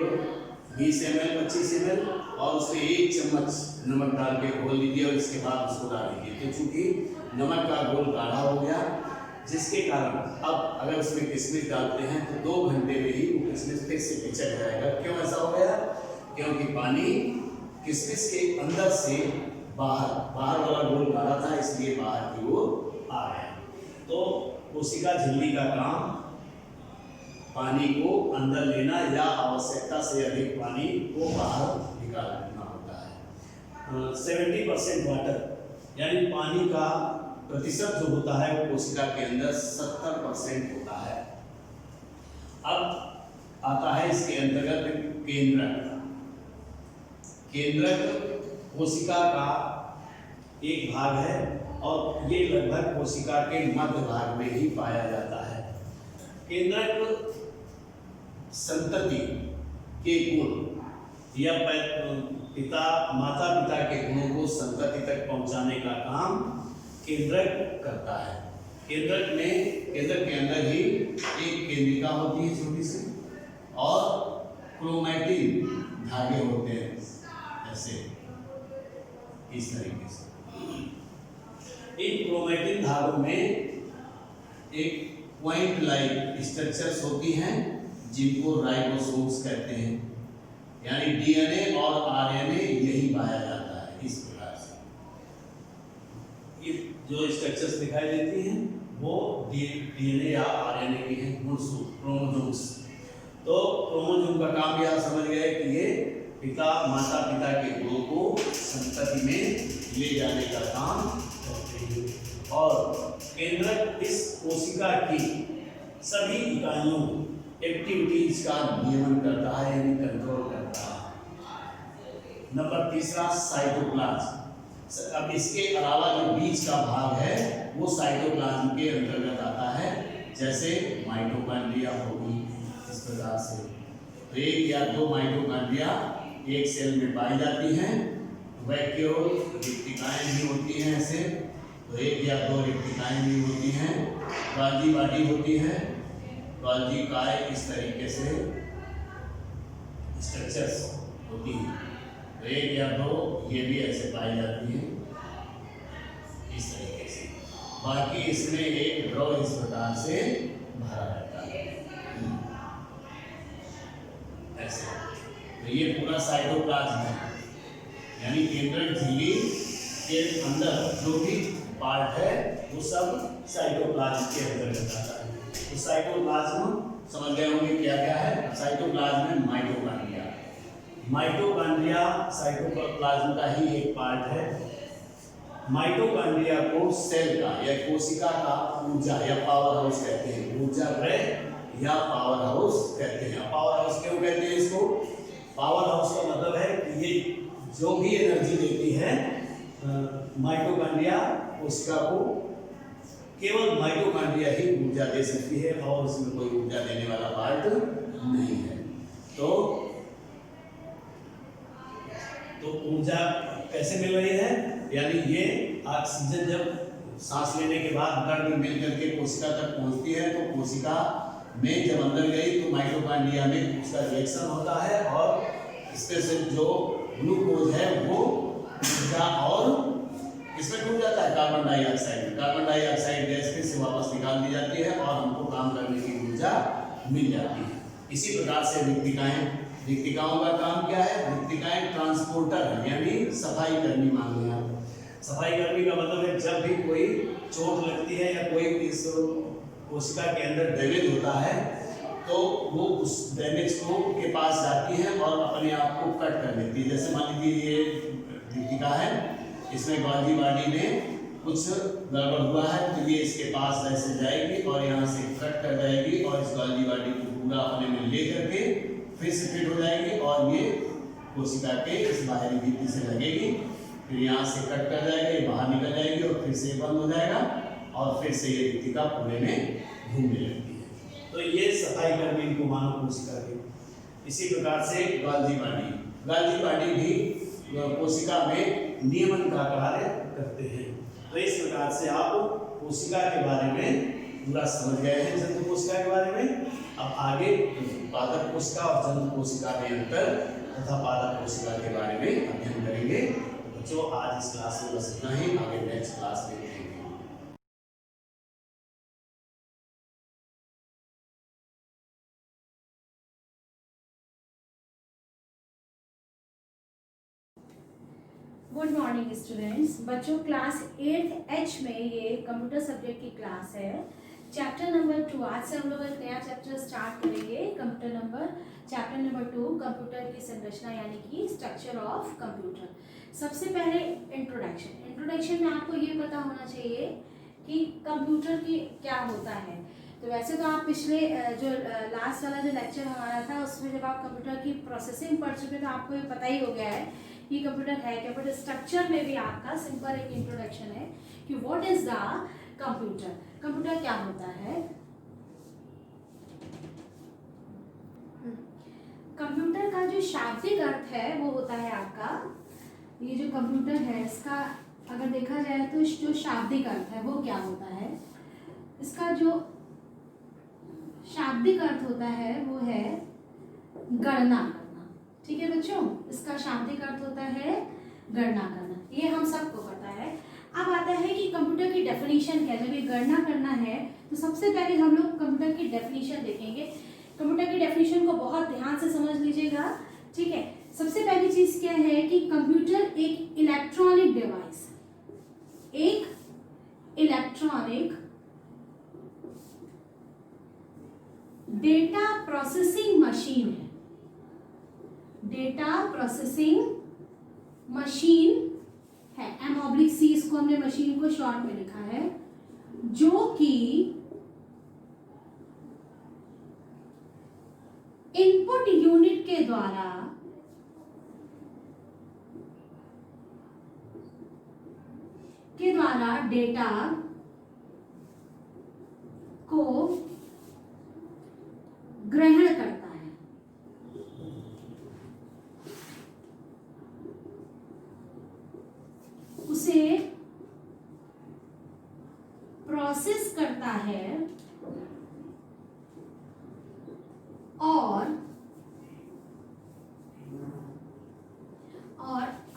20 ml 25 ml, और उसमें 1 चम्मच नमक डाल के घोल लीजिए और इसके बाद उसको डाल दीजिए। तो चूंकि नमक का घोल गाढ़ा हो गया, जिसके कारण अब अगर उसमें किशमिश डालते हैं तो 2 घंटे में ही वो किशमिश फिर से पिचक जाएगा। क्यों ऐसा हो गया? क्योंकि पानी किशमिश के अंदर से बाहर वाला घोल गाढ़ा था, इसलिए बाहर की ओर आ गया। तो कोशिका झिल्ली का काम पानी को अंदर लेना या आवश्यकता से अधिक पानी को बाहर निकालना होता है। 70% वाटर, यानी पानी का प्रतिशत जो होता है वो कोशिका के अंदर 70% होता है। अब आता है इसके अंतर्गत केंद्रक। केंद्रक कोशिका का एक भाग है और ये लगभग कोशिका के मध्य भाग में ही पाया जाता है। केंद्रक संतति के गुण या माता पिता के गुणों को संतति तक पहुंचाने का काम केंद्रक करता है। केंद्रक के अंदर ही एक केंद्रिका होती है छोटी सी, और क्रोमैटिन धागे होते हैं ऐसे, इस तरीके से। इन क्रोमैटिन धागों में एक पॉइंट लाइक स्ट्रक्चर्स होती हैं जिनको राइबोसोम्स कहते हैं, यानी डीएनए और आरएनए यही पाया जाता है। इस प्रकार से ये जो स्ट्रक्चर्स दिखाई देती हैं वो डीएनए या आरएनए की हैं, क्रोमोसोम्स। तो क्रोमोसोम का काम भी आप समझ गए कि ये माता पिता के गुणों को संतति में ले जाने का काम करते हैं। और केंद्रक इस कोशिका की सभी इकाइयों एक्टिविटीज का नियमन करता है, यानी कंट्रोल करता है। Number 3 cytoplasm. अब इसके अलावा जो बीच का भाग है वो साइटोप्लाज्म के अंतर्गत आता है, जैसे माइटोकॉन्ड्रिया होगी इस प्रकार से। तो 1 या 2 माइटोकॉन्ड्रिया एक सेल में पाई जाती हैं, वैक्यूल रिक्तिकाएं भी होती हैं ऐसे, तो 1 या 2 रिक्तिकाएं भी होती हैं, गाल्जी बॉडी होती है, गाल्जी काय, इस तरीके से स्ट्रक्चर्स होती हैं। तो 1 या 2 ये भी ऐसे पाई जाती हैं इस तरीके से। बाकी इसमें एक ड्रॉ इस प्रकार से भरा रहता है ऐसे। तो ये पूरा साइटोप्लाज्म है, यानी केंद्रक झिल्ली के अंदर जो भी पार्ट है वो सब साइटोप्लाज्म के अंतर्गत आता है। तो साइटोप्लाज्म समझ गए होंगे क्या क्या है। साइटोप्लाज्म में माइटोकॉन्ड्रिया साइटोप्लाज्म का ही एक पार्ट है। माइटोकॉन्ड्रिया को सेल का या कोशिका का ऊर्जा या पावर हाउस कहते हैं, ऊर्जा गृह या पावर हाउस कहते हैं। पावर हाउस क्यों कहते हैं इसको? पावर हाउस का मतलब है कि ये जो भी एनर्जी देती है माइटोकॉन्ड्रिया कोशिका को, केवल माइटोकॉन्ड्रिया ही ऊर्जा दे सकती है और इसमें कोई ऊर्जा देने वाला पार्ट नहीं है। तो ऊर्जा कैसे मिल रही है? यानी ये ऑक्सीजन जब सांस लेने के बाद ब्लड में मिल करके कोशिका तक पहुंचती है, तो कोशिका में जब अंदर गई तो माइटोकॉन्ड्रिया में उसका रिएक्शन होता है और इसमें से जो ग्लूकोज है वो ऊर्जा और इसमें टूट जाता है कार्बन डाइऑक्साइड में। कार्बन डाइऑक्साइड गैस फिर से वापस निकाल दी जाती है और हमको काम करने की ऊर्जा मिल जाती है। इसी प्रकार से रिक्तिकाओं का काम क्या है? रिक्तिकाएं ट्रांसपोर्टर है, यानी सफाई कर्मी मान लिया। सफाई कर्मी का मतलब है जब भी कोई चोट लगती है या कोई इस कोशिका के अंदर डैमेज होता है तो वो उस डैमेज को के पास जाती है और अपने आप को कट कर देती है। जैसे मान लीजिए ये दीपिका है, इसमें गॉल्गी बॉडी में कुछ गड़बड़ हुआ है तो ये इसके पास ऐसे जाएगी और यहाँ से कट कर जाएगी और इस गॉल्गी बॉडी को पूरा अपने में ले करके फिर से फिट हो जाएगी और ये कोशिका के इस बाहरी भित्ति से लगेगी, फिर यहाँ से कट कर जाएगी, ये बाहर निकल जाएगी और फिर से बंद हो जाएगा और फिर से ये दीपिका पूरे में घूमने लगती है। तो ये सफाई कर्मी इनको मानव कोशिका के। इसी प्रकार से गॉल्गी बॉडी भी कोशिका में नियमन का कार्य करते हैं। तो इस प्रकार से आप कोशिका के बारे में पूरा समझ गए हैं, जंतु कोशिका के बारे में। अब आगे पादप कोशिका और जंतु कोशिका में अंतर तथा पादप कोशिका के बारे में अध्ययन करेंगे। तो बच्चों आज इस क्लास में बस इतना ही, आगे नेक्स्ट क्लास में देखेंगे। Good morning students. बच्चों क्लास 8th H में ये कंप्यूटर सब्जेक्ट की क्लास है, चैप्टर नंबर 2। आज से हम लोग एक नया चैप्टर स्टार्ट करेंगे, चैप्टर नंबर 2 कंप्यूटर की संरचना यानी कि स्ट्रक्चर ऑफ कंप्यूटर। सबसे पहले इंट्रोडक्शन में आपको ये पता होना चाहिए कि कंप्यूटर की क्या होता है। तो वैसे तो आप पिछले जो लास्ट वाला जो लेक्चर हमारा था उसमें जब आप कंप्यूटर की प्रोसेसिंग पढ़ चुके तो आपको ये पता ही हो गया है कि कंप्यूटर है क्या, बट स्ट्रक्चर में भी आपका सिंपल एक इंट्रोडक्शन है कि व्हाट इज द कंप्यूटर क्या होता है। कंप्यूटर का जो शाब्दिक अर्थ है वो होता है आपका, ये जो कंप्यूटर है इसका अगर देखा जाए तो जो शाब्दिक अर्थ है वो क्या होता है, इसका जो शाब्दिक अर्थ होता है वो है गणना करना। ठीक है बच्चों, इसका शाब्दिक अर्थ होता है गणना करना, ये हम सबको पता है। अब आता है कि कंप्यूटर की डेफिनेशन क्या है। जब ये गणना करना है तो सबसे पहले हम लोग कंप्यूटर की डेफिनेशन देखेंगे। कंप्यूटर की डेफिनेशन को बहुत ध्यान से समझ लीजिएगा, ठीक है। सबसे पहली चीज क्या है कि कंप्यूटर एक इलेक्ट्रॉनिक डिवाइस, एक इलेक्ट्रॉनिक डेटा प्रोसेसिंग मशीन है। डेटा प्रोसेसिंग मशीन है, M/C इसको हमने मशीन को शॉर्ट में लिखा है, जो कि इनपुट यूनिट के द्वारा डेटा को ग्रहण करता है। उसे प्रोसेस करता है और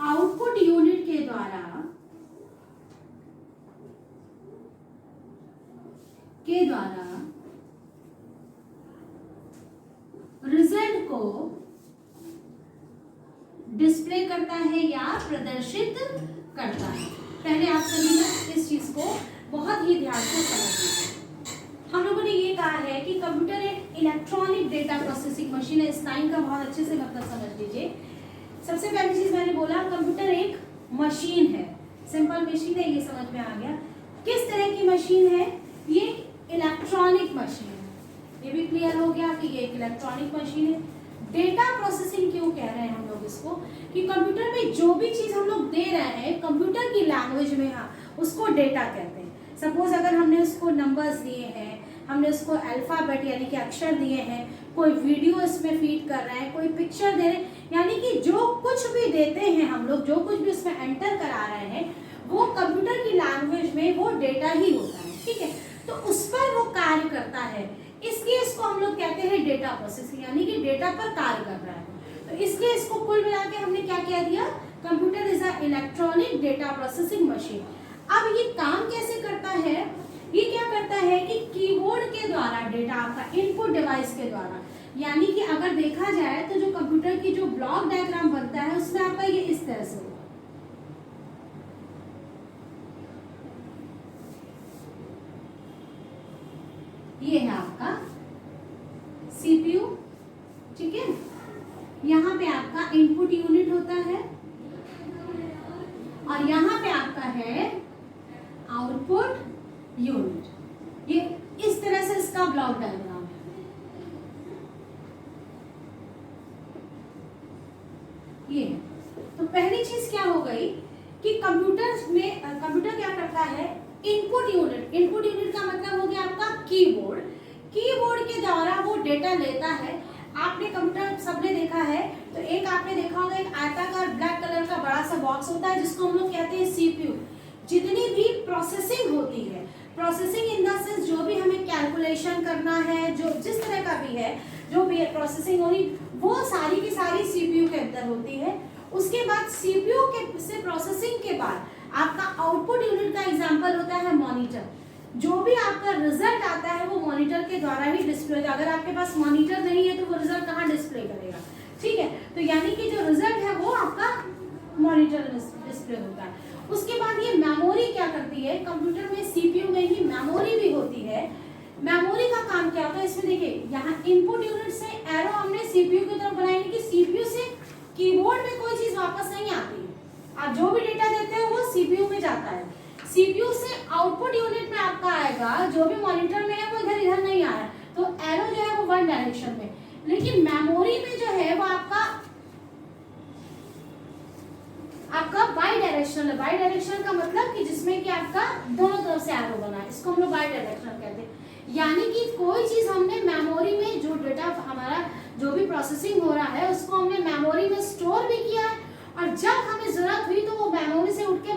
आउटपुट यूनिट के द्वारा रिजल्ट को डिस्प्ले करता है या प्रदर्शित करता है। पहले आप सभी लोग इस चीज को बहुत ही ध्यान से समझ लीजिए। हम लोगों ने ये कहा है कि कंप्यूटर एक इलेक्ट्रॉनिक डेटा प्रोसेसिंग मशीन है। इस लाइन का बहुत अच्छे से मतलब समझ लीजिए। सबसे पहली चीज मैंने बोला कंप्यूटर एक मशीन है, सिंपल मशीन है, ये समझ में आ गया। किस तरह की मशीन है? ये इलेक्ट्रॉनिक मशीन है, ये भी क्लियर हो गया कि ये एक इलेक्ट्रॉनिक मशीन है। डेटा प्रोसेसिंग क्यों कह रहे हैं हम लोग इसको कि कंप्यूटर में जो भी चीज हम लोग दे रहे हैं कंप्यूटर की लैंग्वेज में, हाँ, उसको डेटा कहते हैं। सपोज अगर हमने उसको नंबर्स दिए हैं, हमने उसको अल्फाबेट यानी कि अक्षर दिए हैं, कोई वीडियो इसमें फीड कर रहे हैं, कोई पिक्चर दे रहे हैं, यानी कि जो कुछ भी देते हैं हम लोग, जो कुछ भी उसमें एंटर करा रहे हैं वो कंप्यूटर की लैंग्वेज में वो डेटा ही होता है। ठीक है, तो उस पर वो कार्य करता है, इसलिए इसको हम लोग कहते हैं डेटा प्रोसेसिंग, यानी कि डेटा पर कार्य कर रहा है। तो इसलिए इसको कुल मिला के हमने क्या कह दिया, computer is a electronic data processing machine. अब ये काम कैसे करता है? ये क्या करता है कि कीबोर्ड के द्वारा डेटा आपका इनपुट डिवाइस के द्वारा, यानी कि अगर देखा जाए तो जो कंप्यूटर की जो ब्लॉक डायग्राम बनता है उसमें आपका ये इस तरह से होगा। ये है आपका CPU, ठीक है। यहाँ पे आपका इनपुट यूनिट होता है और यहाँ पे आपका है आउटपुट यूनिट। ये इस तरह से इसका ब्लॉक डायग्राम है। ये तो पहली चीज क्या हो गई कि कंप्यूटर क्या करता है, इनपुट यूनिट का मतलब हो गया आपका कीबोर्ड के द्वारा वो डेटा लेता है। आपने कंप्यूटर सबने देखा है, तो एक आपने देखा होगा एक आयताकार ब्लैक कलर का बड़ा सा बॉक्स होता है जिसको हम लोग कहते हैं CPU। जितनी भी प्रोसेसिंग होती है, प्रोसेसिंग इन द सेंस जो भी हमें कैलकुलेशन करना है, जो जिस तरह का भी है, जो भी प्रोसेसिंग हो रही, वो सारी की सारी CPU के अंदर होती है। उसके बाद CPU के से प्रोसेसिंग के बाद आपका आउटपुट यूनिट का एग्जांपल होता है मॉनिटर। जो भी आपका रिजल्ट आता है वो मॉनिटर के द्वारा ही डिस्प्ले होता है। अगर आपके पास मॉनिटर नहीं है तो वो रिजल्ट कहाँ डिस्प्ले करेगा, ठीक है। तो यानी कि जो रिजल्ट है वो आपका मॉनिटर डिस्प्ले होता है। उसके बाद ये मेमोरी क्या करती है, कंप्यूटर में CPU में ही मेमोरी भी होती है। मेमोरी का काम क्या होता है, इसमें देखिए यहाँ इनपुट यूनिट से एरो हमने CPU की तरफ बनाई कि CPU से कीबोर्ड में कोई चीज वापस नहीं आती है। आप जो भी डेटा देते हो वो CPU में जाता है। CPU से आउटपुट यूनिट में आपका आएगा, जो भी मॉनिटर में है वो इधर नहीं आया, तो एरो जो है वो वन डायरेक्शन में। लेकिन मेमोरी में जो है वो आपका बाई डायरेक्शनल है। बाई डायरेक्शनल का मतलब कि जिसमें कि आपका दोनों तरफ से एरो बना है, इसको हम लोग बाई डायरेक्शनल कहते हैं। यानी कि कोई चीज हमने मेमोरी में जो डेटा हमारा जो भी प्रोसेसिंग हो रहा है उसको हमने मेमोरी में स्टोर भी किया है, और जब हमें जरूरत हुई तो वो मेमोरी से उठ के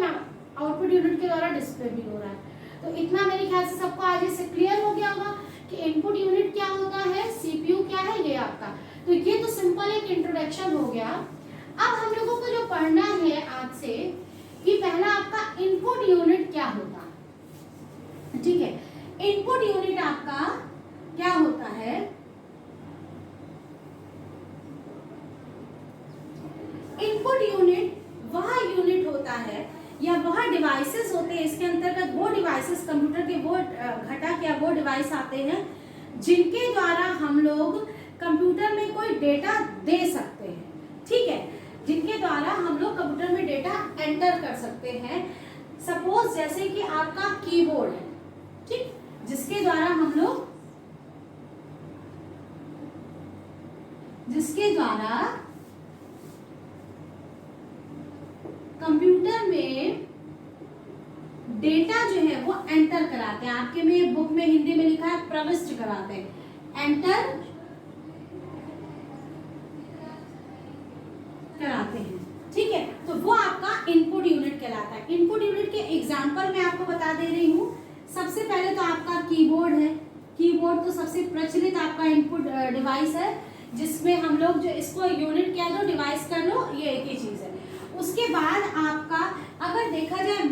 आउटपुट यूनिट के द्वारा डिस्प्ले भी हो रहा है। तो इतना मेरे ख्याल से सबको आज इससे क्लियर हो गया होगा कि इनपुट यूनिट क्या होता है, CPU क्या है, ये आपका। तो ये तो सिंपल एक इंट्रोडक्शन हो गया। अब हम लोगों को जो पढ़ना है आज से कि पहला आपका इनपुट यूनिट क्या होता है, ठीक है। इनपुट यूनिट आपका क्या होता है, इनपुट यूनिट वह यूनिट होता है या वह डिवाइसेस होते हैं, इसके अंतर्गत वो डिवाइसेस कंप्यूटर के वो घटक या वो डिवाइस आते हैं जिनके द्वारा हम लोग कंप्यूटर में कोई डेटा दे सकते हैं, ठीक है। जिनके द्वारा हम लोग कंप्यूटर में डेटा एंटर कर सकते हैं। सपोज जैसे कि आपका कीबोर्ड है, ठीक, जिसके द्वारा कंप्यूटर में डेटा जो है वो एंटर कराते हैं। आपके में बुक में हिंदी में लिखा है प्रविष्ट कराते हैं, एंटर कराते हैं, ठीक है। तो वो आपका इनपुट यूनिट कहलाता है। इनपुट यूनिट के एग्जांपल मैं आपको बता दे रही हूँ। सबसे पहले तो आपका कीबोर्ड है। कीबोर्ड तो सबसे प्रचलित आपका इनपुट डिवाइस है, जिसमें हम लोग जो इसको यूनिट कह दो, डिवाइस कर लो, ये एक ही चीज है। उसके बाद आपका अगर देखा जाए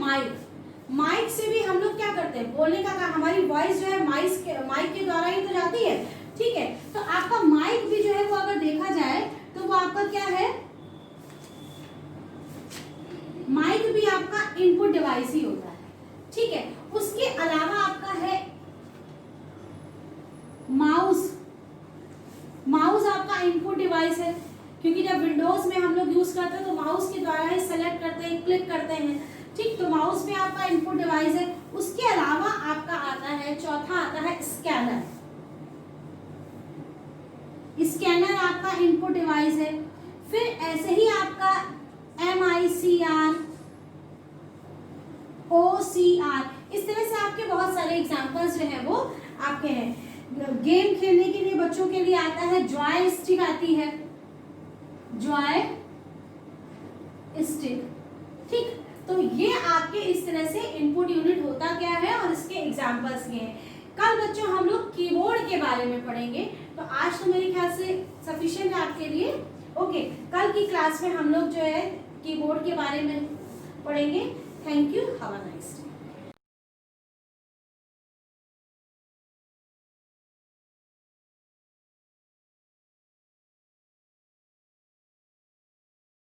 माइक से भी हम लोग क्या करते हैं, बोलने का हमारी वॉइस जो है माइक के द्वारा ही तो जाती है, ठीक है। तो आपका माइक भी जो है वो अगर देखा जाए तो वो आपका क्या है, माइक भी आपका इनपुट डिवाइस ही होता है, ठीक है। उसके अलावा आपका है माउस आपका इनपुट डिवाइस है, क्योंकि जब विंडोज में हम लोग यूज करते हैं तो माउस के द्वारा ही सेलेक्ट करते हैं, क्लिक करते हैं, ठीक। तो माउस भी आपका इनपुट डिवाइस है। उसके अलावा आपका आता है, चौथा आता है स्कैनर। स्कैनर आपका इनपुट डिवाइस है। फिर ऐसे ही आपका MICR, OCR, इस तरह से आपके बहुत सारे एग्जांपल्स जो है वो आपके हैं। गेम खेलने के लिए बच्चों के लिए आता है जॉय स्टिक, आती है जॉय स्टिक, ठीक। तो ये आपके इस तरह से इनपुट यूनिट होता क्या है और इसके एग्जांपल्स ये हैं। कल बच्चों हम लोग कीबोर्ड के बारे में पढ़ेंगे, तो आज तो मेरे ख्याल से सफिशिएंट है आपके लिए। ओके, कल की क्लास में हम लोग जो है कीबोर्ड के बारे में पढ़ेंगे। Thank you, have a nice day.